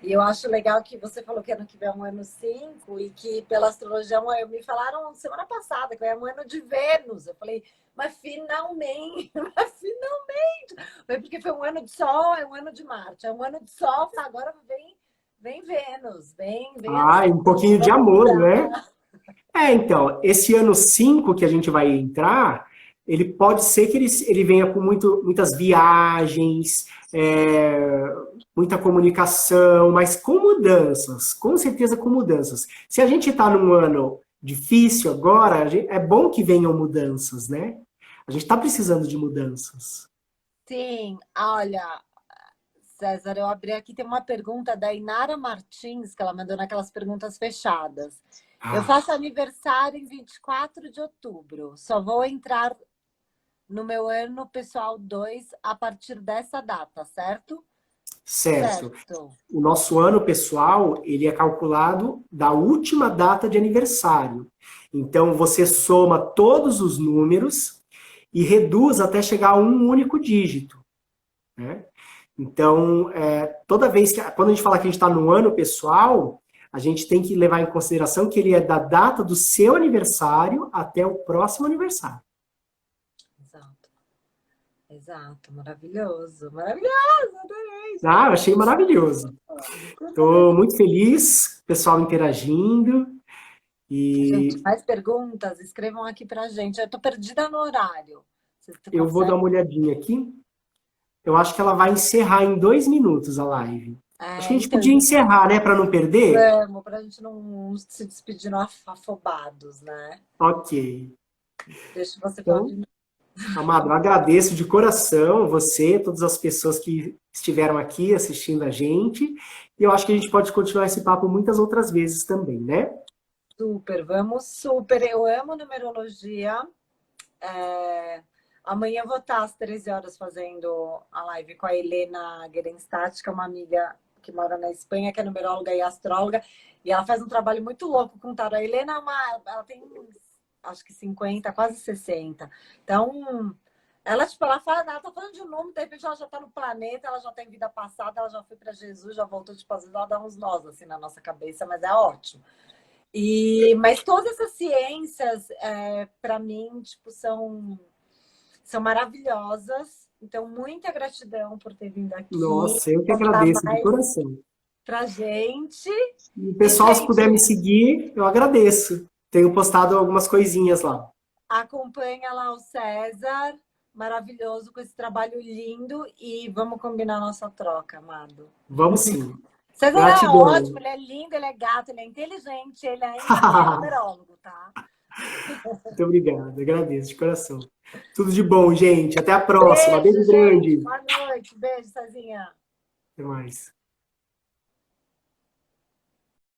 A: E eu acho legal que você falou que ano que vem é um ano 5 e que pela astrologia me falaram semana passada que é um ano de Vênus. Eu falei, mas finalmente, mas finalmente. Foi porque foi um ano de Sol, é um ano de Marte, é um ano de Sol, agora vem Vênus, vem
B: Ah,
A: assim,
B: um pouquinho de
A: vamos
B: amor, né?
A: mudar.
B: Então, esse ano 5 que a gente vai entrar, ele pode ser que ele venha com muitas viagens, muita comunicação, mas com mudanças, com certeza com mudanças. Se a gente está num ano difícil agora, é bom que venham mudanças, né? A gente está precisando de mudanças.
A: Sim, olha, César, eu abri aqui, tem uma pergunta da Inara Martins, que ela mandou naquelas perguntas fechadas. Eu
B: Ah,
A: faço aniversário em 24 de outubro. Só vou entrar no meu ano pessoal 2 a partir dessa data, certo?
B: certo.
A: Certo.
B: O nosso ano pessoal, ele é calculado da última data de aniversário. Então, você soma todos os números e reduz até chegar a um único dígito, né? Então, toda vez quando a gente fala que a gente está no ano pessoal, a gente tem que levar em consideração que ele é da data do seu aniversário até o próximo aniversário.
A: Exato. Exato. Maravilhoso. Maravilhoso. Adorei,
B: Ah, eu achei
A: gente.
B: maravilhoso. Estou muito feliz, pessoal interagindo.
A: Gente,
B: E
A: mais perguntas? Escrevam aqui pra gente. Eu tô perdida no horário. Você
B: eu vou dar
A: consegue?
B: uma olhadinha aqui. Eu acho que ela vai encerrar em 2 minutos a live. Acho que a gente
A: Então,
B: podia encerrar, né, para não perder?
A: vamos, pra gente não se despedir afobados, né?
B: Ok.
A: Deixa você falar
B: Então,
A: de
B: amado, eu agradeço de coração você, todas as pessoas que estiveram aqui assistindo a gente. E eu acho que a gente pode continuar esse papo muitas outras vezes também, né?
A: super, vamos super. Eu amo numerologia. É, Amanhã eu vou estar às 13 horas fazendo a live com a Helena Gerenstadt, que é uma amiga que mora na Espanha, que é numeróloga e astróloga, e ela faz um trabalho muito louco com tarot. A Helena ela tem acho que 50, quase 60. Então, ela fala, ela tá falando de um número, de repente ela já tá no planeta, ela já tem vida passada, ela já foi para Jesus, já voltou, tipo, às vezes ela dá uns nós assim na nossa cabeça, mas é ótimo. Mas todas essas ciências, para mim, tipo, são maravilhosas. Então, muita gratidão por ter vindo aqui,
B: Nossa, eu que
A: contar
B: agradeço de
A: mais
B: coração.
A: pra gente.
B: E o
A: E,
B: pessoal, se
A: gente,
B: puder me seguir, eu agradeço. Tenho postado algumas coisinhas lá.
A: acompanha lá o César, maravilhoso, com esse trabalho lindo. E vamos combinar nossa troca, amado.
B: Vamos sim.
A: César é ótimo,
B: Gratidão.
A: ele é lindo, ele é gato, ele é inteligente, ele ainda é numerólogo, tá?
B: Muito obrigado, agradeço de coração. Tudo de bom, gente. Até a próxima.
A: Beijo,
B: Beijo
A: gente.
B: grande.
A: Boa noite. Beijo, Cezinha.
B: Até mais.